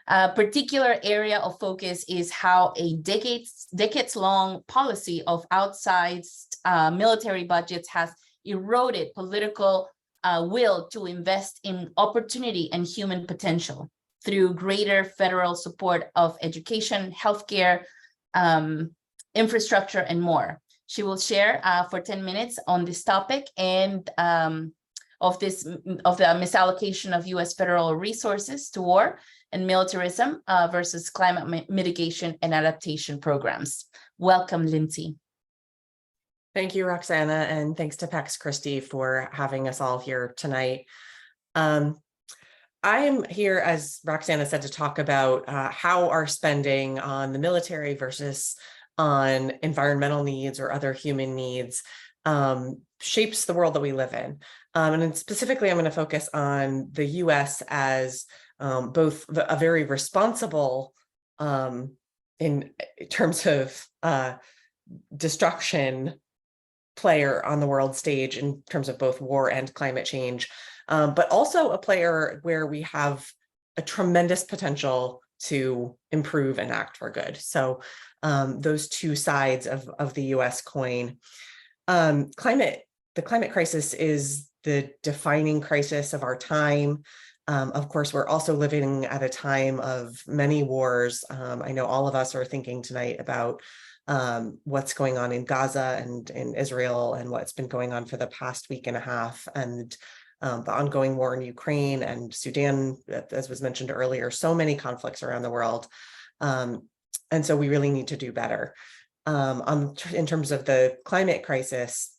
A particular area of focus is how a decades-long policy of outsized military budgets has eroded political will to invest in opportunity and human potential through greater federal support of education, healthcare, infrastructure, and more. She will share for 10 minutes on this topic and of the misallocation of U.S. federal resources to war and militarism versus climate mitigation and adaptation programs. Welcome, Lindsay. Thank you, Roxana, and thanks to Pax Christi for having us all here tonight. I'm here, as Roxana said, to talk about how our spending on the military versus on environmental needs or other human needs shapes the world that we live in. And specifically, I'm going to focus on the U.S. as both a very responsible in terms of destruction player on the world stage in terms of both war and climate change, but also a player where we have a tremendous potential to improve and act for good. So those two sides of the U.S. coin. The climate crisis is the defining crisis of our time. Of course, we're also living at a time of many wars. I know all of us are thinking tonight about what's going on in Gaza and in Israel and what's been going on for the past week and a half, and the ongoing war in Ukraine and Sudan, as was mentioned earlier, so many conflicts around the world. And so we really need to do better. In terms of the climate crisis,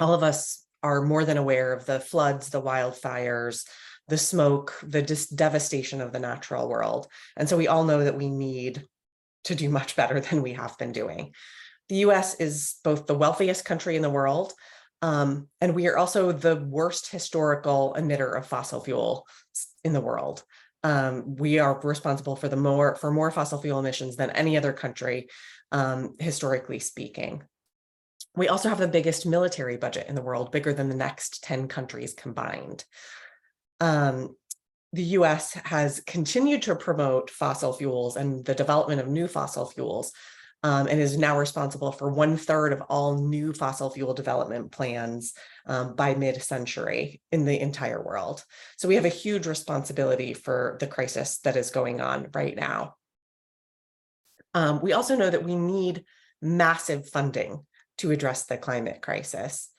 all of us are more than aware of the floods, the wildfires, the smoke, the devastation of the natural world. And so we all know that we need to do much better than we have been doing. The US is both the wealthiest country in the world, and we are also the worst historical emitter of fossil fuel in the world. We are responsible for more fossil fuel emissions than any other country, historically speaking. We also have the biggest military budget in the world, bigger than the next 10 countries combined. The US has continued to promote fossil fuels and the development of new fossil fuels, and is now responsible for 1/3 of all new fossil fuel development plans by mid-century in the entire world. So we have a huge responsibility for the crisis that is going on right now. We also know that we need massive funding to address the climate crisis.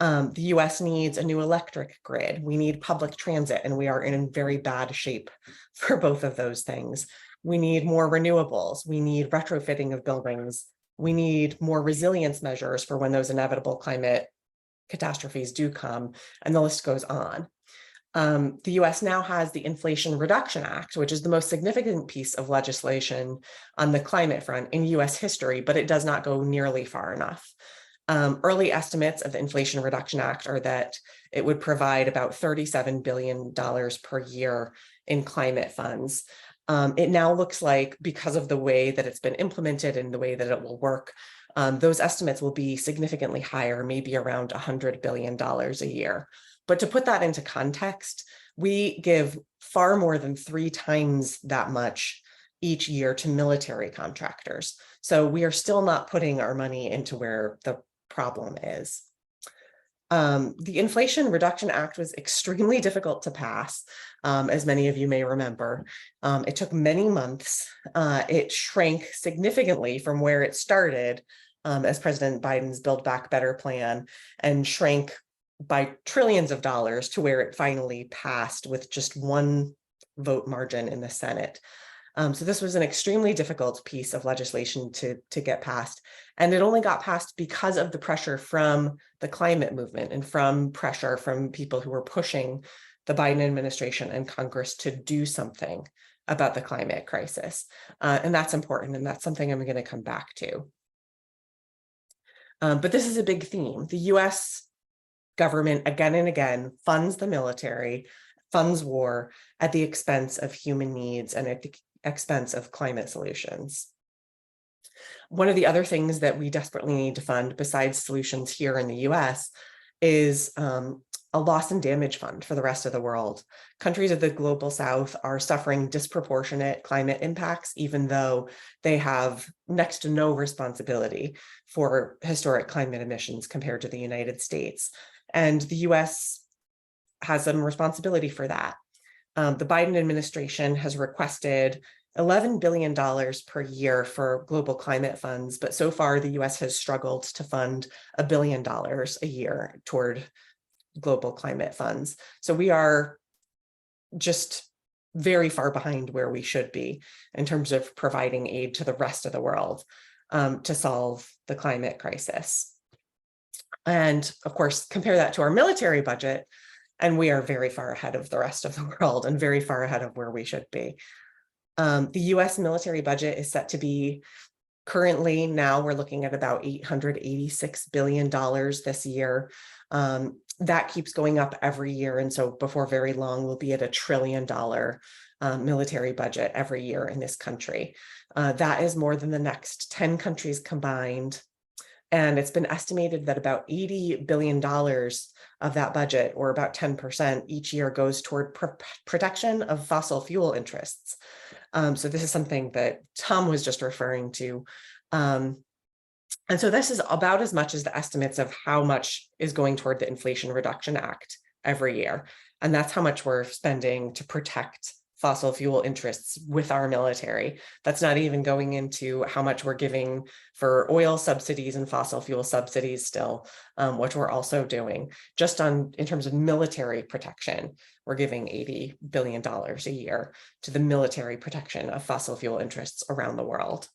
The US needs a new electric grid. We need public transit, and we are in very bad shape for both of those things. We need more renewables. We need retrofitting of buildings. We need more resilience measures for when those inevitable climate catastrophes do come, and the list goes on. The US now has the Inflation Reduction Act, which is the most significant piece of legislation on the climate front in US history, but it does not go nearly far enough. Early estimates of the Inflation Reduction Act are that it would provide about $37 billion per year in climate funds. It now looks like, because of the way that it's been implemented and the way that it will work, those estimates will be significantly higher, maybe around $100 billion a year. But to put that into context, we give far more than 3 times that much each year to military contractors. So we are still not putting our money into where the problem is. The Inflation Reduction Act was extremely difficult to pass, as many of you may remember. It took many months. It shrank significantly from where it started as President Biden's Build Back Better plan, and shrank by trillions of dollars to where it finally passed with just 1 vote margin in the Senate. So this was an extremely difficult piece of legislation to get passed. And it only got passed because of the pressure from the climate movement and from pressure from people who were pushing the Biden administration and Congress to do something about the climate crisis. And that's important, and that's something I'm going to come back to. But this is a big theme. The US government, again and again, funds the military, funds war at the expense of human needs and at the expense of climate solutions. One of the other things that we desperately need to fund, besides solutions here in the US, is a loss and damage fund for the rest of the world. Countries of the global South are suffering disproportionate climate impacts, even though they have next to no responsibility for historic climate emissions compared to the United States. And the US has some responsibility for that. The Biden administration has requested $11 billion per year for global climate funds, but so far the US has struggled to fund $1 billion a year toward global climate funds. So we are just very far behind where we should be in terms of providing aid to the rest of the world to solve the climate crisis. And of course, compare that to our military budget, and we are very far ahead of the rest of the world and very far ahead of where we should be. The US military budget is set to be, currently now we're looking at about $886 billion this year. That keeps going up every year. And so before very long, we'll be at $1 trillion military budget every year in this country. That is more than the next 10 countries combined. And it's been estimated that about $80 billion of that budget, or about 10% each year, goes toward protection of fossil fuel interests. So this is something that Tom was just referring to. And so this is about as much as the estimates of how much is going toward the Inflation Reduction Act every year. And that's how much we're spending to protect fossil fuel interests with our military. That's not even going into how much we're giving for oil subsidies and fossil fuel subsidies still, which we're also doing. Just in terms of military protection, we're giving $80 billion a year to the military protection of fossil fuel interests around the world.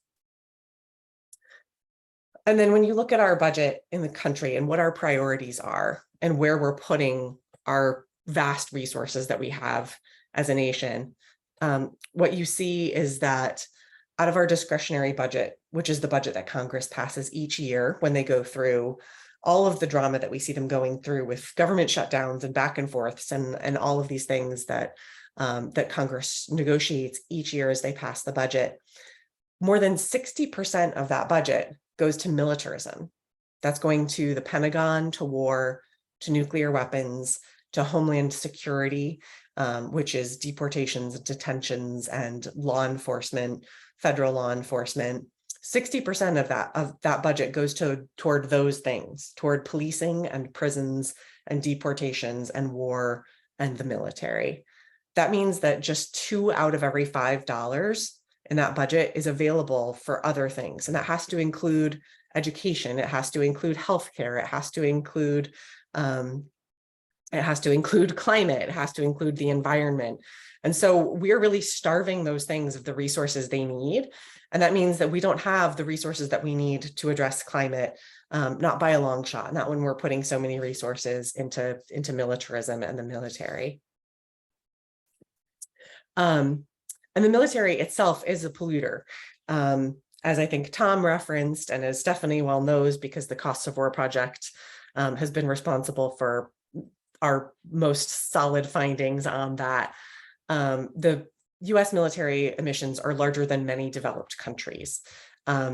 And then when you look at our budget in the country and what our priorities are and where we're putting our vast resources that we have as a nation, what you see is that out of our discretionary budget, which is the budget that Congress passes each year when they go through all of the drama that we see them going through with government shutdowns and back and forths and all of these things that that Congress negotiates each year as they pass the budget. More than 60% of that budget goes to militarism. That's going to the Pentagon, to war, to nuclear weapons, to homeland security, which is deportations, detentions, and law enforcement, federal law enforcement. 60% of that budget goes toward those things, toward policing and prisons and deportations and war and the military. That means that just $2 out of every $5 in that budget is available for other things. And that has to include education. It has to include healthcare. It has to include climate. It has to include the environment. And so we're really starving those things of the resources they need. And that means that we don't have the resources that we need to address climate, not by a long shot, not when we're putting so many resources into militarism and the military. And the military itself is a polluter. As I think Tom referenced, and as Stephanie well knows, because the Costs of War Project has been responsible for our most solid findings on that. The US military emissions are larger than many developed countries.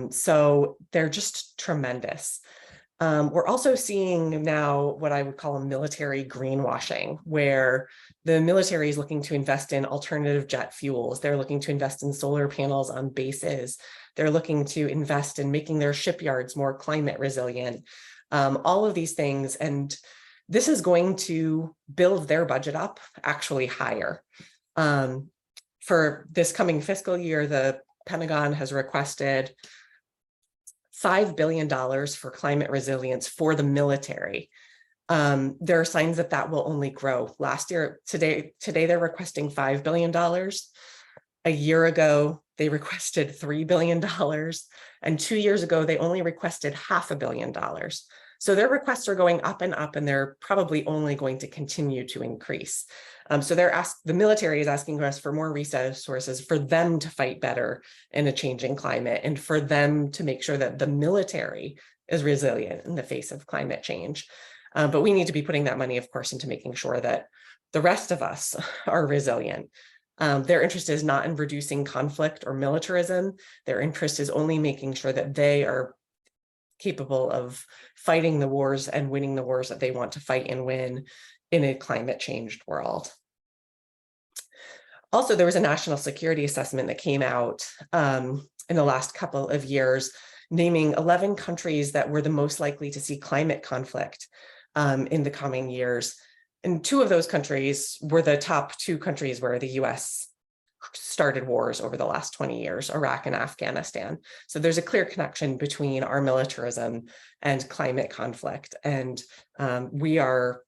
So they're just tremendous. We're also seeing now what I would call a military greenwashing, where the military is looking to invest in alternative jet fuels. They're looking to invest in solar panels on bases. They're looking to invest in making their shipyards more climate resilient. All of these things. And this is going to build their budget up actually higher. For this coming fiscal year, the Pentagon has requested $5 billion for climate resilience for the military. There are signs that that will only grow. Today they're requesting $5 billion. A year ago, they requested $3 billion. And 2 years ago, they only requested $500 million. So their requests are going up, and they're probably only going to continue to increase. So the military is asking us for more resources for them to fight better in a changing climate, and for them to make sure that the military is resilient in the face of climate change. But we need to be putting that money, of course, into making sure that the rest of us are resilient. Their interest is not in reducing conflict or militarism. Their interest is only making sure that they are capable of fighting the wars and winning the wars that they want to fight and win in a climate changed world. Also, there was a national security assessment that came out in the last couple of years, naming 11 countries that were the most likely to see climate conflict in the coming years. And 2 of those countries were the top 2 countries where the US started wars over the last 20 years, Iraq and Afghanistan. So there's a clear connection between our militarism and climate conflict. And the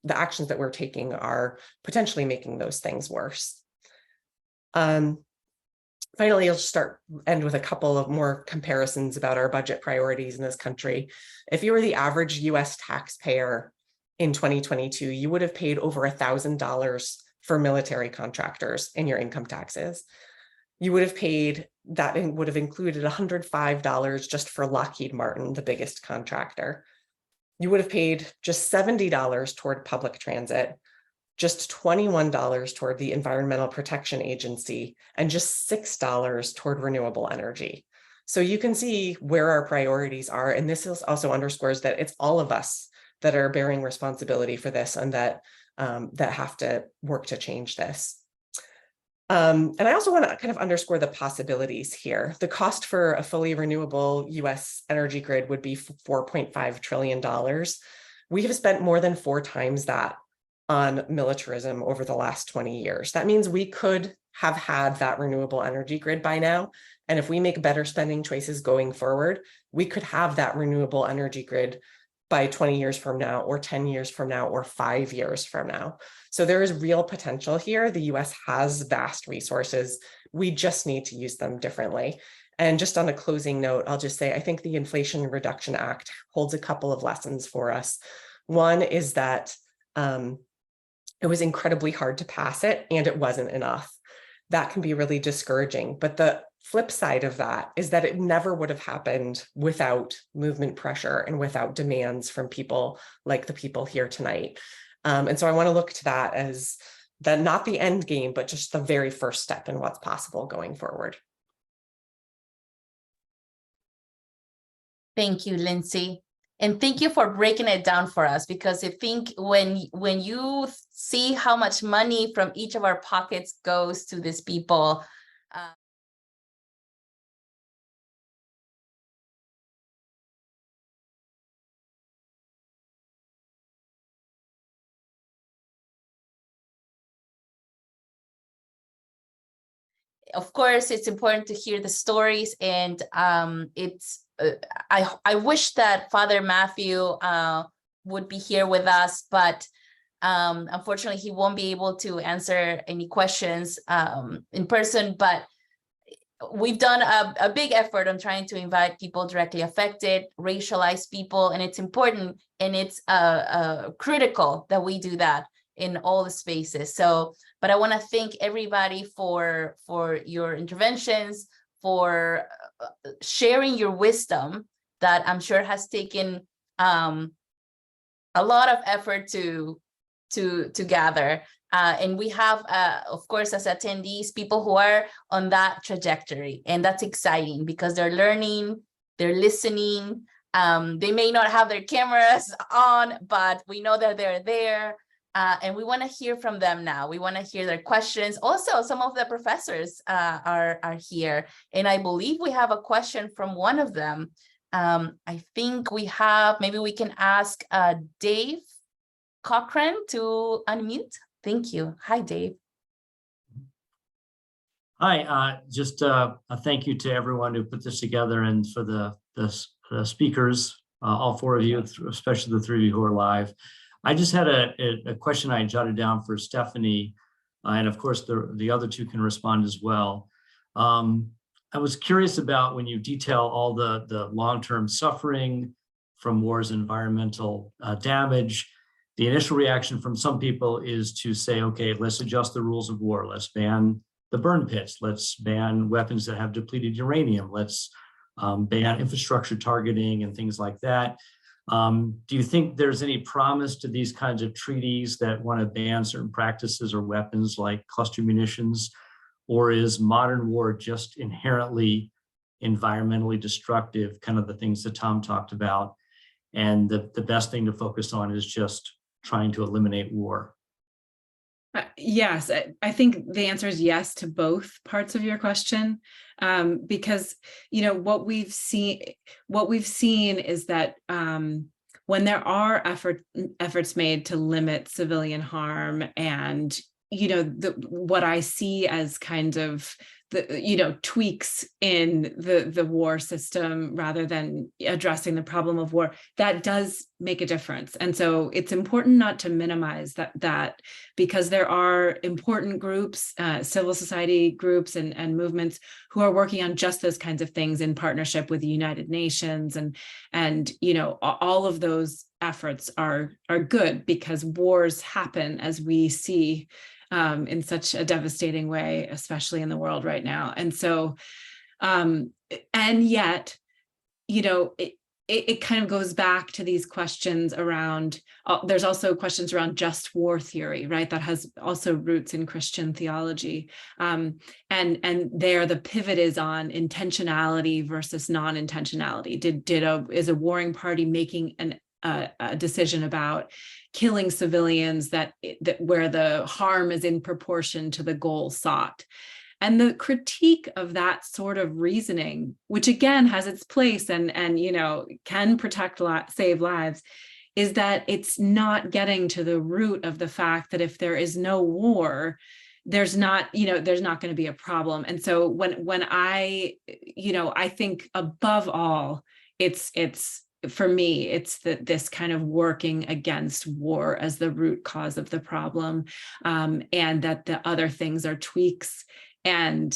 actions that we're taking are potentially making those things worse. Finally, I'll end with a couple of more comparisons about our budget priorities in this country. If you were the average US taxpayer in 2022, you would have paid over $1,000 for military contractors in your income taxes. You would have paid, that would have included $105 just for Lockheed Martin, the biggest contractor. You would have paid just $70 toward public transit, just $21 toward the Environmental Protection Agency, and just $6 toward renewable energy. So you can see where our priorities are. And this also underscores that it's all of us that are bearing responsibility for this, and that have to work to change this. And I also want to kind of underscore the possibilities here. The cost for a fully renewable US energy grid would be $4.5 trillion. We have spent more than 4 times that on militarism over the last 20 years. That means we could have had that renewable energy grid by now. And if we make better spending choices going forward, we could have that renewable energy grid by 20 years from now, or 10 years from now, or 5 years from now. So there is real potential here. The US has vast resources. We just need to use them differently. And just on a closing note, I'll just say, I think the Inflation Reduction Act holds a couple of lessons for us. One is that it was incredibly hard to pass it, and it wasn't enough. That can be really discouraging. But the flip side of that is that it never would have happened without movement pressure and without demands from people like the people here tonight. And so I want to look to that as not the end game, but just the very first step in what's possible going forward. Thank you, Lindsay. And thank you for breaking it down for us, because I think when you see how much money from each of our pockets goes to these people, of course, it's important to hear the stories, and I wish that Father Mathew would be here with us, but unfortunately, he won't be able to answer any questions in person. But we've done a big effort on trying to invite people directly affected, racialized people, and it's important and it's critical that we do that in all the spaces. So, but I want to thank everybody for your interventions, for sharing your wisdom that I'm sure has taken a lot of effort to gather. And we have, of course, as attendees, people who are on that trajectory, and that's exciting because they're learning, they're listening. They may not have their cameras on, but we know that they're there. And we want to hear from them now. We want to hear their questions. Also, some of the professors are here. And I believe we have a question from one of them. I think we have, maybe we can ask Dave Cochran to unmute. Thank you. Hi, Dave. Hi, just a thank you to everyone who put this together, and for the speakers, all four of you, especially the three of you who are live. I just had a question I jotted down for Stephanie, and of course the other two can respond as well. I was curious about when you detail all the long-term suffering from war's environmental damage. The initial reaction from some people is to say, okay, let's adjust the rules of war. Let's ban the burn pits. Let's ban weapons that have depleted uranium. Let's ban infrastructure targeting and things like that. Do you think there's any promise to these kinds of treaties that want to ban certain practices or weapons like cluster munitions? Or is modern war just inherently environmentally destructive, kind of the things that Tom talked about, and the best thing to focus on is just trying to eliminate war? Yes, I think the answer is yes to both parts of your question, because what we've seen is that when there are efforts made to limit civilian harm, and what I see as kind of the tweaks in the war system rather than addressing the problem of war, that does make a difference. And so it's important not to minimize that because there are important groups, civil society groups and movements who are working on just those kinds of things in partnership with the United Nations, and all of those efforts are good because wars happen, as we see in such a devastating way, especially in the world right now. And so, and yet, it kind of goes back to these questions around, there's also questions around just war theory, right? That has also roots in Christian theology. And there the pivot is on intentionality versus non-intentionality. Is a warring party making a decision about killing civilians that where the harm is in proportion to the goal sought? And the critique of that sort of reasoning, which again has its place and can save lives, is that it's not getting to the root of the fact that if there is no war, there's not going to be a problem. And so when I think above all, it's for me, it's this kind of working against war as the root cause of the problem, and that the other things are tweaks. And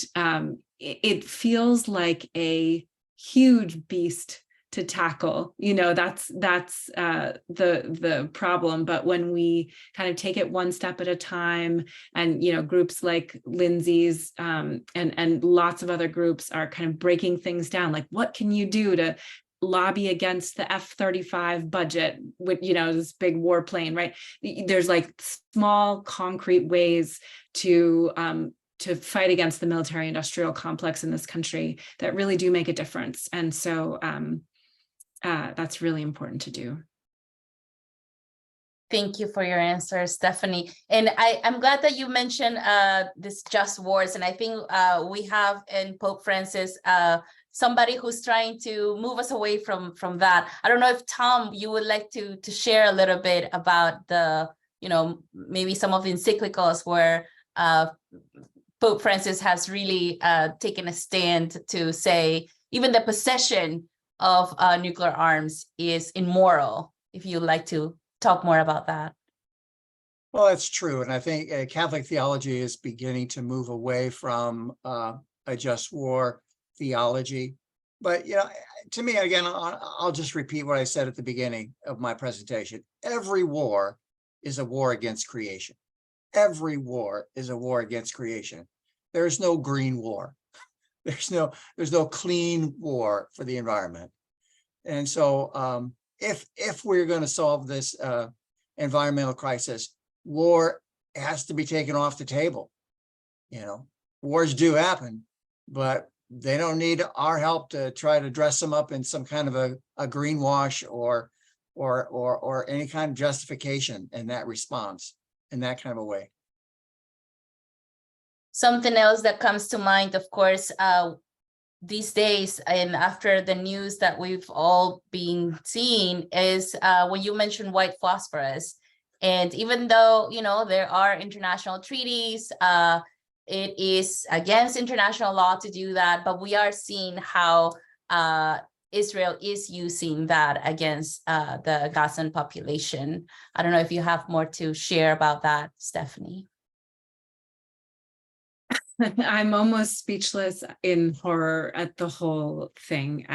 it feels like a huge beast to tackle. That's the problem. But when we kind of take it one step at a time, and groups like Lindsay's and lots of other groups are kind of breaking things down, like what can you do to lobby against the F-35 budget with this big warplane, right? There's like small concrete ways to fight against the military industrial complex in this country that really do make a difference. And so that's really important to do. Thank you for your answer, Stephanie. And I'm glad that you mentioned this just wars. And I think we have in Pope Francis somebody who's trying to move us away from that. I don't know if Tom, you would like to share a little bit about the, maybe some of the encyclicals where Pope Francis has really taken a stand to say even the possession of nuclear arms is immoral. If you'd like to talk more about that. Well, that's true. And I think Catholic theology is beginning to move away from a just war theology. But, to me, again, I'll just repeat what I said at the beginning of my presentation. Every war is a war against creation. Every war is a war against creation. There's no green war. There's no clean war for the environment. And so if we're going to solve this environmental crisis, war has to be taken off the table. Wars do happen, but they don't need our help to try to dress them up in some kind of a greenwash or any kind of justification in that response, in that kind of a way. Something else that comes to mind, of course, these days, and after the news that we've all been seeing, is when you mentioned white phosphorus. And even though, there are international treaties, it is against international law to do that, but we are seeing how Israel is using that against the Gazan population. I don't know if you have more to share about that, Stephanie. I'm almost speechless in horror at the whole thing.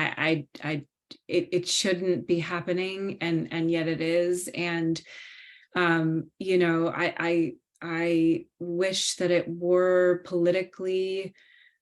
It shouldn't be happening, and yet it is. And I wish that it were politically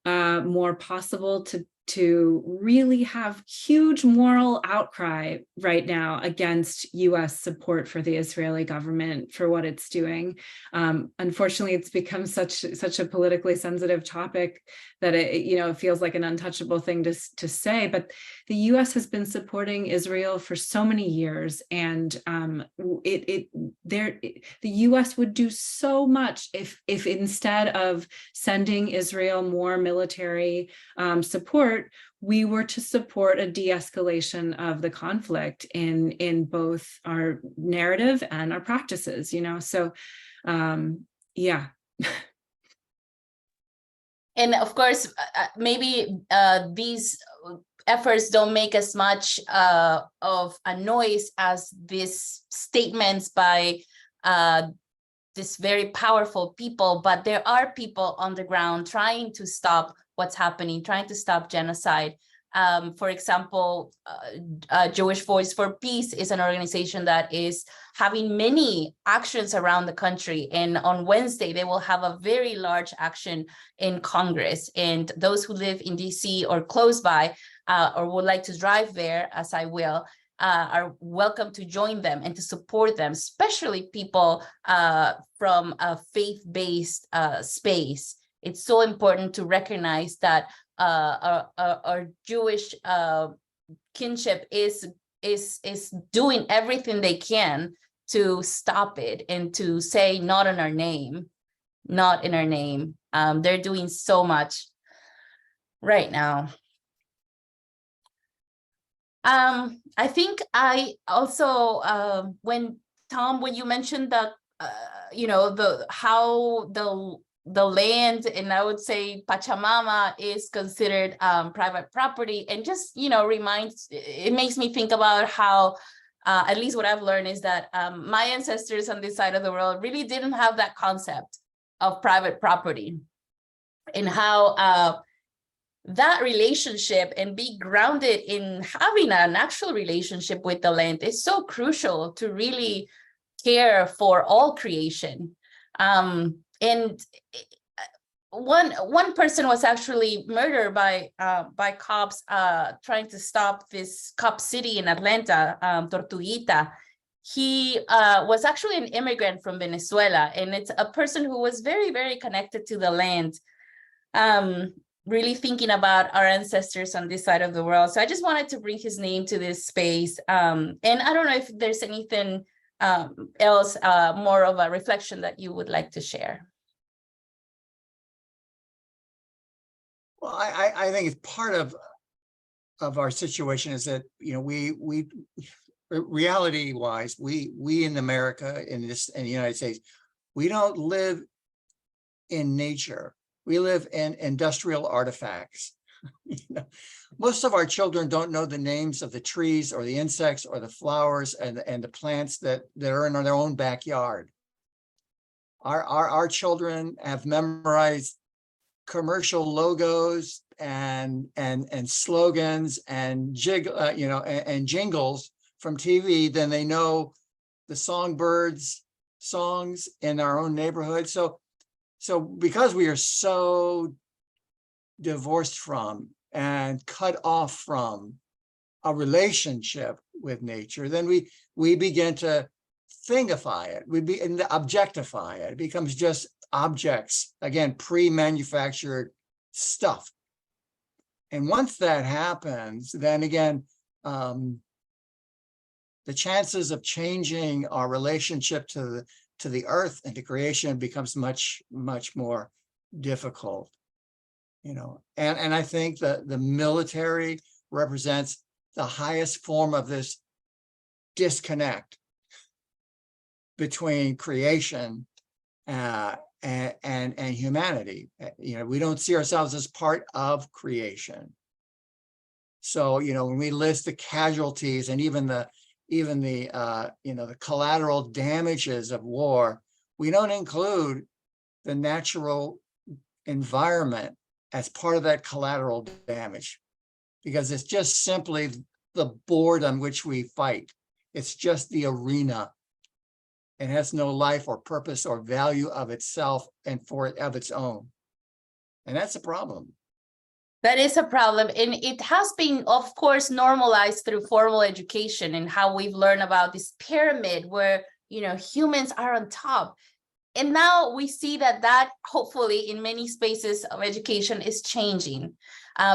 more possible to really have huge moral outcry right now against U.S. support for the Israeli government for what it's doing. Unfortunately, it's become such a politically sensitive topic that it feels like an untouchable thing to say. But the U.S. has been supporting Israel for so many years, and the U.S. would do so much if instead of sending Israel more military support, we were to support a de-escalation of the conflict in both our narrative and our practices, So, yeah. And of course, maybe these efforts don't make as much of a noise as these statements by this very powerful people, but there are people on the ground trying to stop what's happening, trying to stop genocide. For example, Jewish Voice for Peace is an organization that is having many actions around the country. And on Wednesday, they will have a very large action in Congress. And those who live in DC or close by or would like to drive there, as I will, are welcome to join them and to support them, especially people from a faith-based space. It's so important to recognize that our Jewish kinship is doing everything they can to stop it and to say not in our name, not in our name. They're doing so much right now. I think I also when you mentioned that how the land, and I would say Pachamama, is considered private property, and just it makes me think about how at least what I've learned is that my ancestors on this side of the world really didn't have that concept of private property, and how that relationship and be grounded in having an actual relationship with the land is so crucial to really care for all creation. And one person was actually murdered by cops trying to stop this cop city in Atlanta, Tortuguita. He was actually an immigrant from Venezuela, and it's a person who was very, very connected to the land, really thinking about our ancestors on this side of the world. So I just wanted to bring his name to this space. And I don't know if there's anything else, more of a reflection that you would like to share. Well, I think it's part of our situation is that, you know, we reality wise, we in America, in the United States, we don't live in nature. We live in industrial artifacts. You know, most of our children don't know the names of the trees or the insects or the flowers and the plants that are in their own backyard. Our children have memorized commercial logos and slogans and jingles from TV than they know the songbirds songs in our own neighborhood. So because we are so divorced from and cut off from a relationship with nature, then we begin to thingify it. We begin to objectify it. It becomes just objects, again, pre-manufactured stuff. And once that happens, then again, the chances of changing our relationship to the earth and to creation becomes much more difficult, you know. And I think that the military represents the highest form of this disconnect between creation and humanity. You know, we don't see ourselves as part of creation. So, you know, when we list the casualties and even the collateral damages of war, we don't include the natural environment as part of that collateral damage, because it's just simply the board on which we fight. It's just the arena. It has no life or purpose or value of itself and of its own. And that's a problem. That is a problem. And it has been, of course, normalized through formal education and how we've learned about this pyramid where, you know, humans are on top. And now we see that hopefully in many spaces of education is changing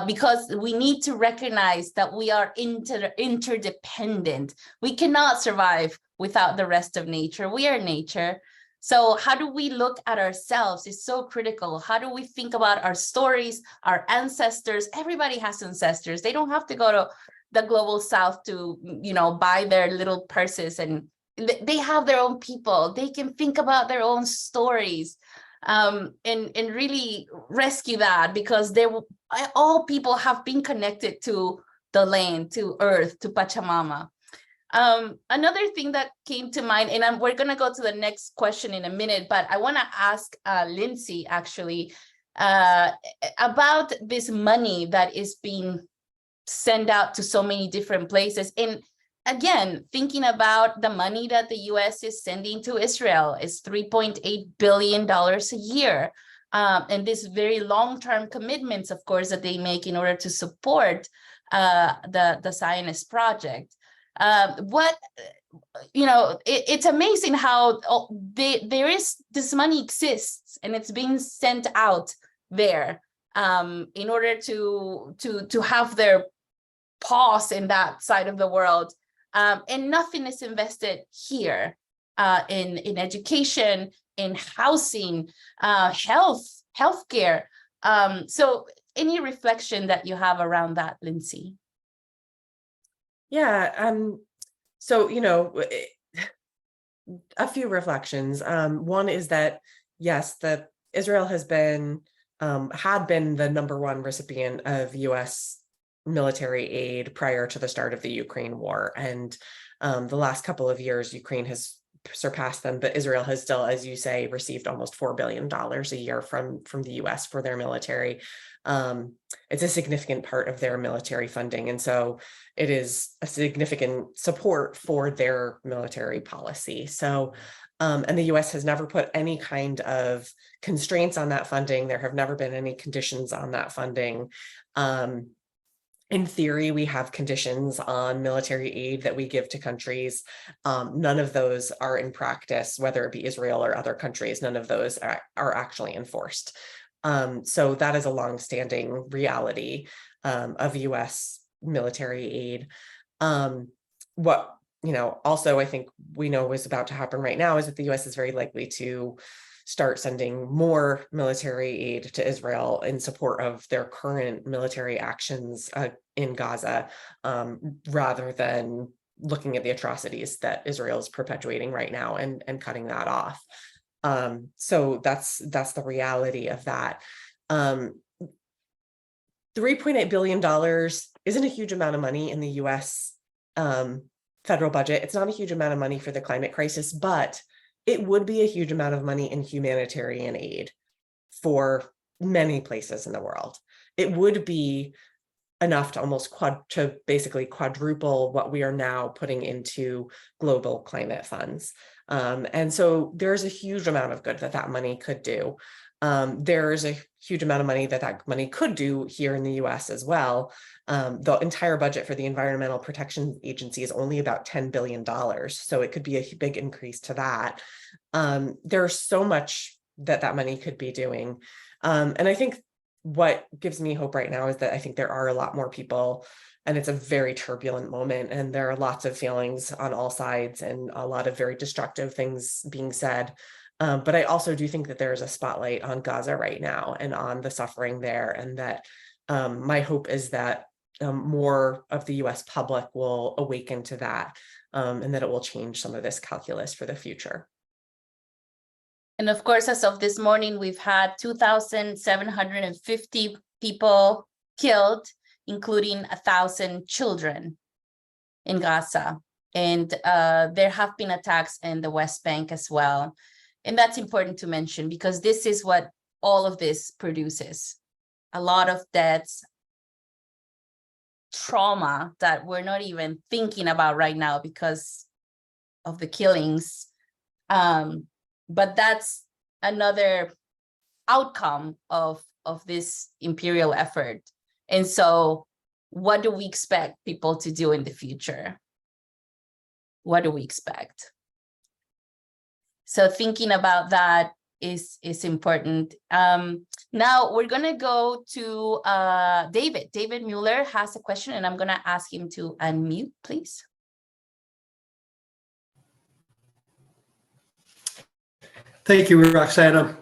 because we need to recognize that we are interdependent. We cannot survive without the rest of nature. We are nature. So how do we look at ourselves is so critical. How do we think about our stories, our ancestors? Everybody has ancestors. They don't have to go to the global south to, you know, buy their little purses, and they have their own people. They can think about their own stories and really rescue that, because all people have been connected to the land, to earth, to Pachamama. Another thing that came to mind, and we're going to go to the next question in a minute, but I want to ask Lindsay actually about this money that is being sent out to so many different places. And again, thinking about the money that the US is sending to Israel is $3.8 billion a year. And these very long-term commitments, of course, that they make in order to support the Zionist project. It's amazing how this money exists and it's being sent out there in order to have their paws in that side of the world, and nothing is invested here in education, in housing, healthcare. So any reflection that you have around that, Lindsay? Yeah. So, you know, a few reflections. One is that, yes, that Israel had been the number one recipient of US military aid prior to the start of the Ukraine war. And the last couple of years, Ukraine has surpassed them, but Israel has still, as you say, received almost $4 billion a year from the US for their military. It's a significant part of their military funding. And so it is a significant support for their military policy. So, and the US has never put any kind of constraints on that funding. There have never been any conditions on that funding. In theory, we have conditions on military aid that we give to countries. None of those are in practice, whether it be Israel or other countries, none of those are actually enforced. So that is a longstanding reality of US military aid. What, also I think we know is about to happen right now is that the US is very likely to start sending more military aid to Israel in support of their current military actions in Gaza, rather than looking at the atrocities that Israel is perpetuating right now and cutting that off. So that's the reality of that. $3.8 billion isn't a huge amount of money in the US federal budget. It's not a huge amount of money for the climate crisis, but it would be a huge amount of money in humanitarian aid for many places in the world. It would be enough to almost basically quadruple what we are now putting into global climate funds. And so there's a huge amount of good that money could do. There's a huge amount of money that money could do here in the US as well. The entire budget for the Environmental Protection Agency is only about $10 billion. So it could be a big increase to that. There's so much that money could be doing. And I think what gives me hope right now is that I think there are a lot more people, and it's a very turbulent moment, and there are lots of feelings on all sides and a lot of very destructive things being said. But I also do think that there is a spotlight on Gaza right now and on the suffering there, and that my hope is that more of the US public will awaken to that, and that it will change some of this calculus for the future. And of course, as of this morning, we've had 2,750 people killed, including 1,000 children in Gaza. And there have been attacks in the West Bank as well. And that's important to mention because this is what all of this produces. A lot of deaths, trauma that we're not even thinking about right now because of the killings. But that's another outcome of this imperial effort. And so what do we expect people to do in the future? What do we expect? So thinking about that is important. Now we're going to go to David. David Mueller has a question, and I'm going to ask him to unmute, please. Thank you, Roxana.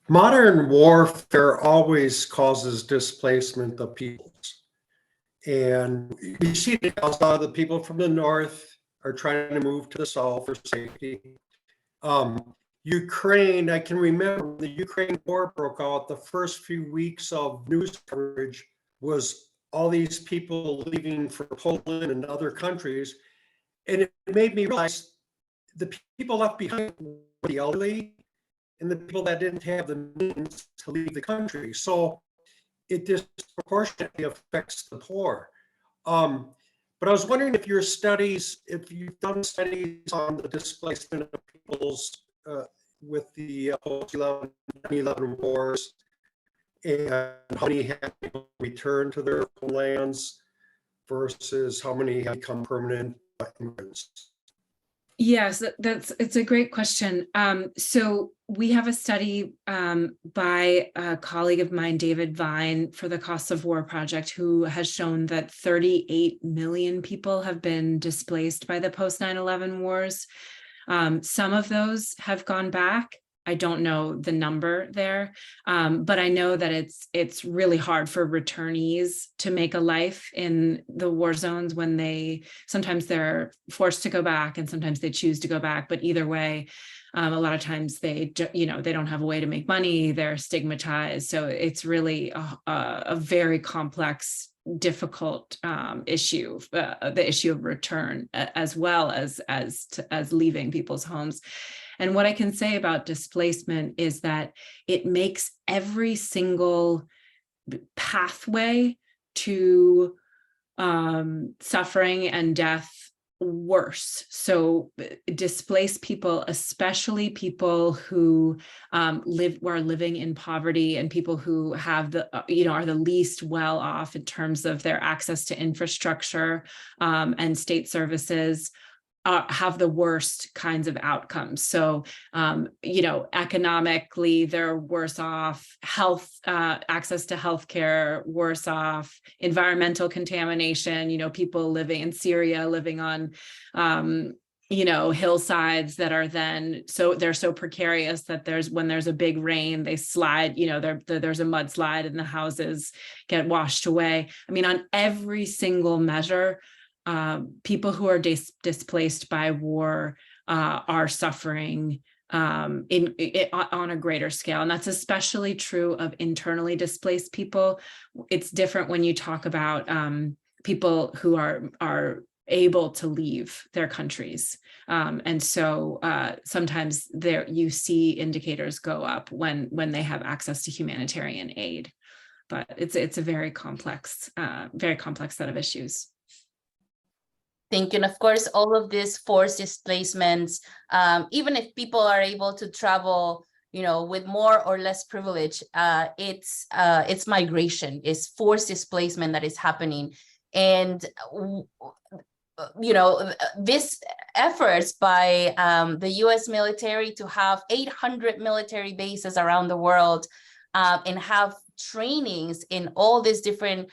Modern warfare always causes displacement of peoples. And we see that a lot of the people from the north are trying to move to the south for safety. Ukraine, I can remember when the Ukraine war broke out, the first few weeks of news coverage was all these people leaving for Poland and other countries. And it made me realize the people left behind were the elderly and the people that didn't have the means to leave the country. So it disproportionately affects the poor. But I was wondering if you've done studies on the displacement of peoples with the post-9/11 wars, and how many have people returned to their homelands versus how many have become permanent immigrants. Yes, it's a great question. So we have a study by a colleague of mine, David Vine, for the Costs of War Project, who has shown that 38 million people have been displaced by the post-9/11 wars. Some of those have gone back. I don't know the number there, but I know that it's really hard for returnees to make a life in the war zones when sometimes they're forced to go back and sometimes they choose to go back. But either way, a lot of times they don't have a way to make money. They're stigmatized. So it's really a very complex difficult issue, the issue of return, as well as leaving people's homes. And what I can say about displacement is that it makes every single pathway to suffering and death worse. So displaced people, especially people who are living in poverty, and people who have the are the least well off in terms of their access to infrastructure and state services, have the worst kinds of outcomes. So, economically, they're worse off, health, access to healthcare, worse off, environmental contamination, people living in Syria, living on, hillsides that are then, they're so precarious that when there's a big rain, they slide, there's a mudslide and the houses get washed away. I mean, on every single measure, people who are displaced by war are suffering on a greater scale. And that's especially true of internally displaced people. It's different when you talk about people who are able to leave their countries. And so sometimes you see indicators go up when they have access to humanitarian aid. But it's a very complex set of issues. Thank you. And of course, all of these forced displacements, even if people are able to travel, with more or less privilege, it's migration, it's forced displacement that is happening. And, this efforts by the US military to have 800 military bases around the world and have trainings in all these different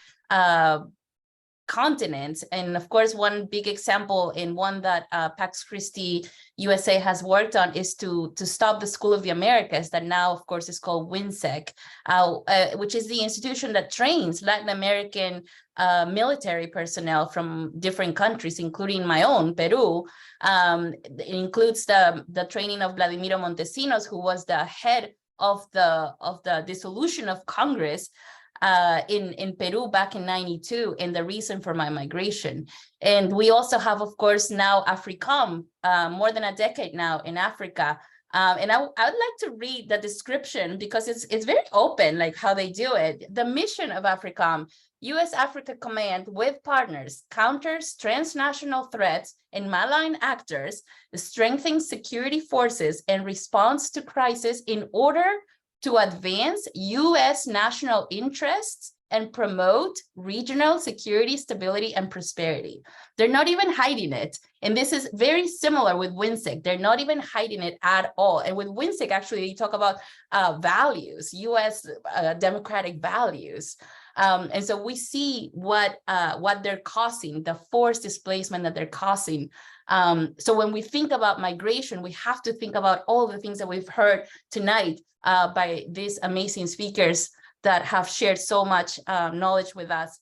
continents. And of course, one big example, and one that Pax Christi USA has worked on, is to stop the School of the Americas, that now of course is called WINSEC, which is the institution that trains Latin American military personnel from different countries, including my own, Peru. It includes the training of Vladimiro Montesinos, who was the head of the dissolution of Congress in Peru back in '92, and the reason for my migration. And we also have, of course, now AFRICOM, more than a decade now in Africa. And I would like to read the description, because it's very open, like how they do it. The mission of AFRICOM: U.S. Africa Command with partners counters transnational threats and malign actors, strengthens security forces and response to crisis in order to advance U.S. national interests and promote regional security, stability, and prosperity. They're not even hiding it. And this is very similar with WINSEC. They're not even hiding it at all. And with WINSEC, actually, you talk about values, U.S. Democratic values. And so we see what they're causing, the forced displacement that they're causing. So when we think about migration, we have to think about all the things that we've heard tonight by these amazing speakers that have shared so much knowledge with us.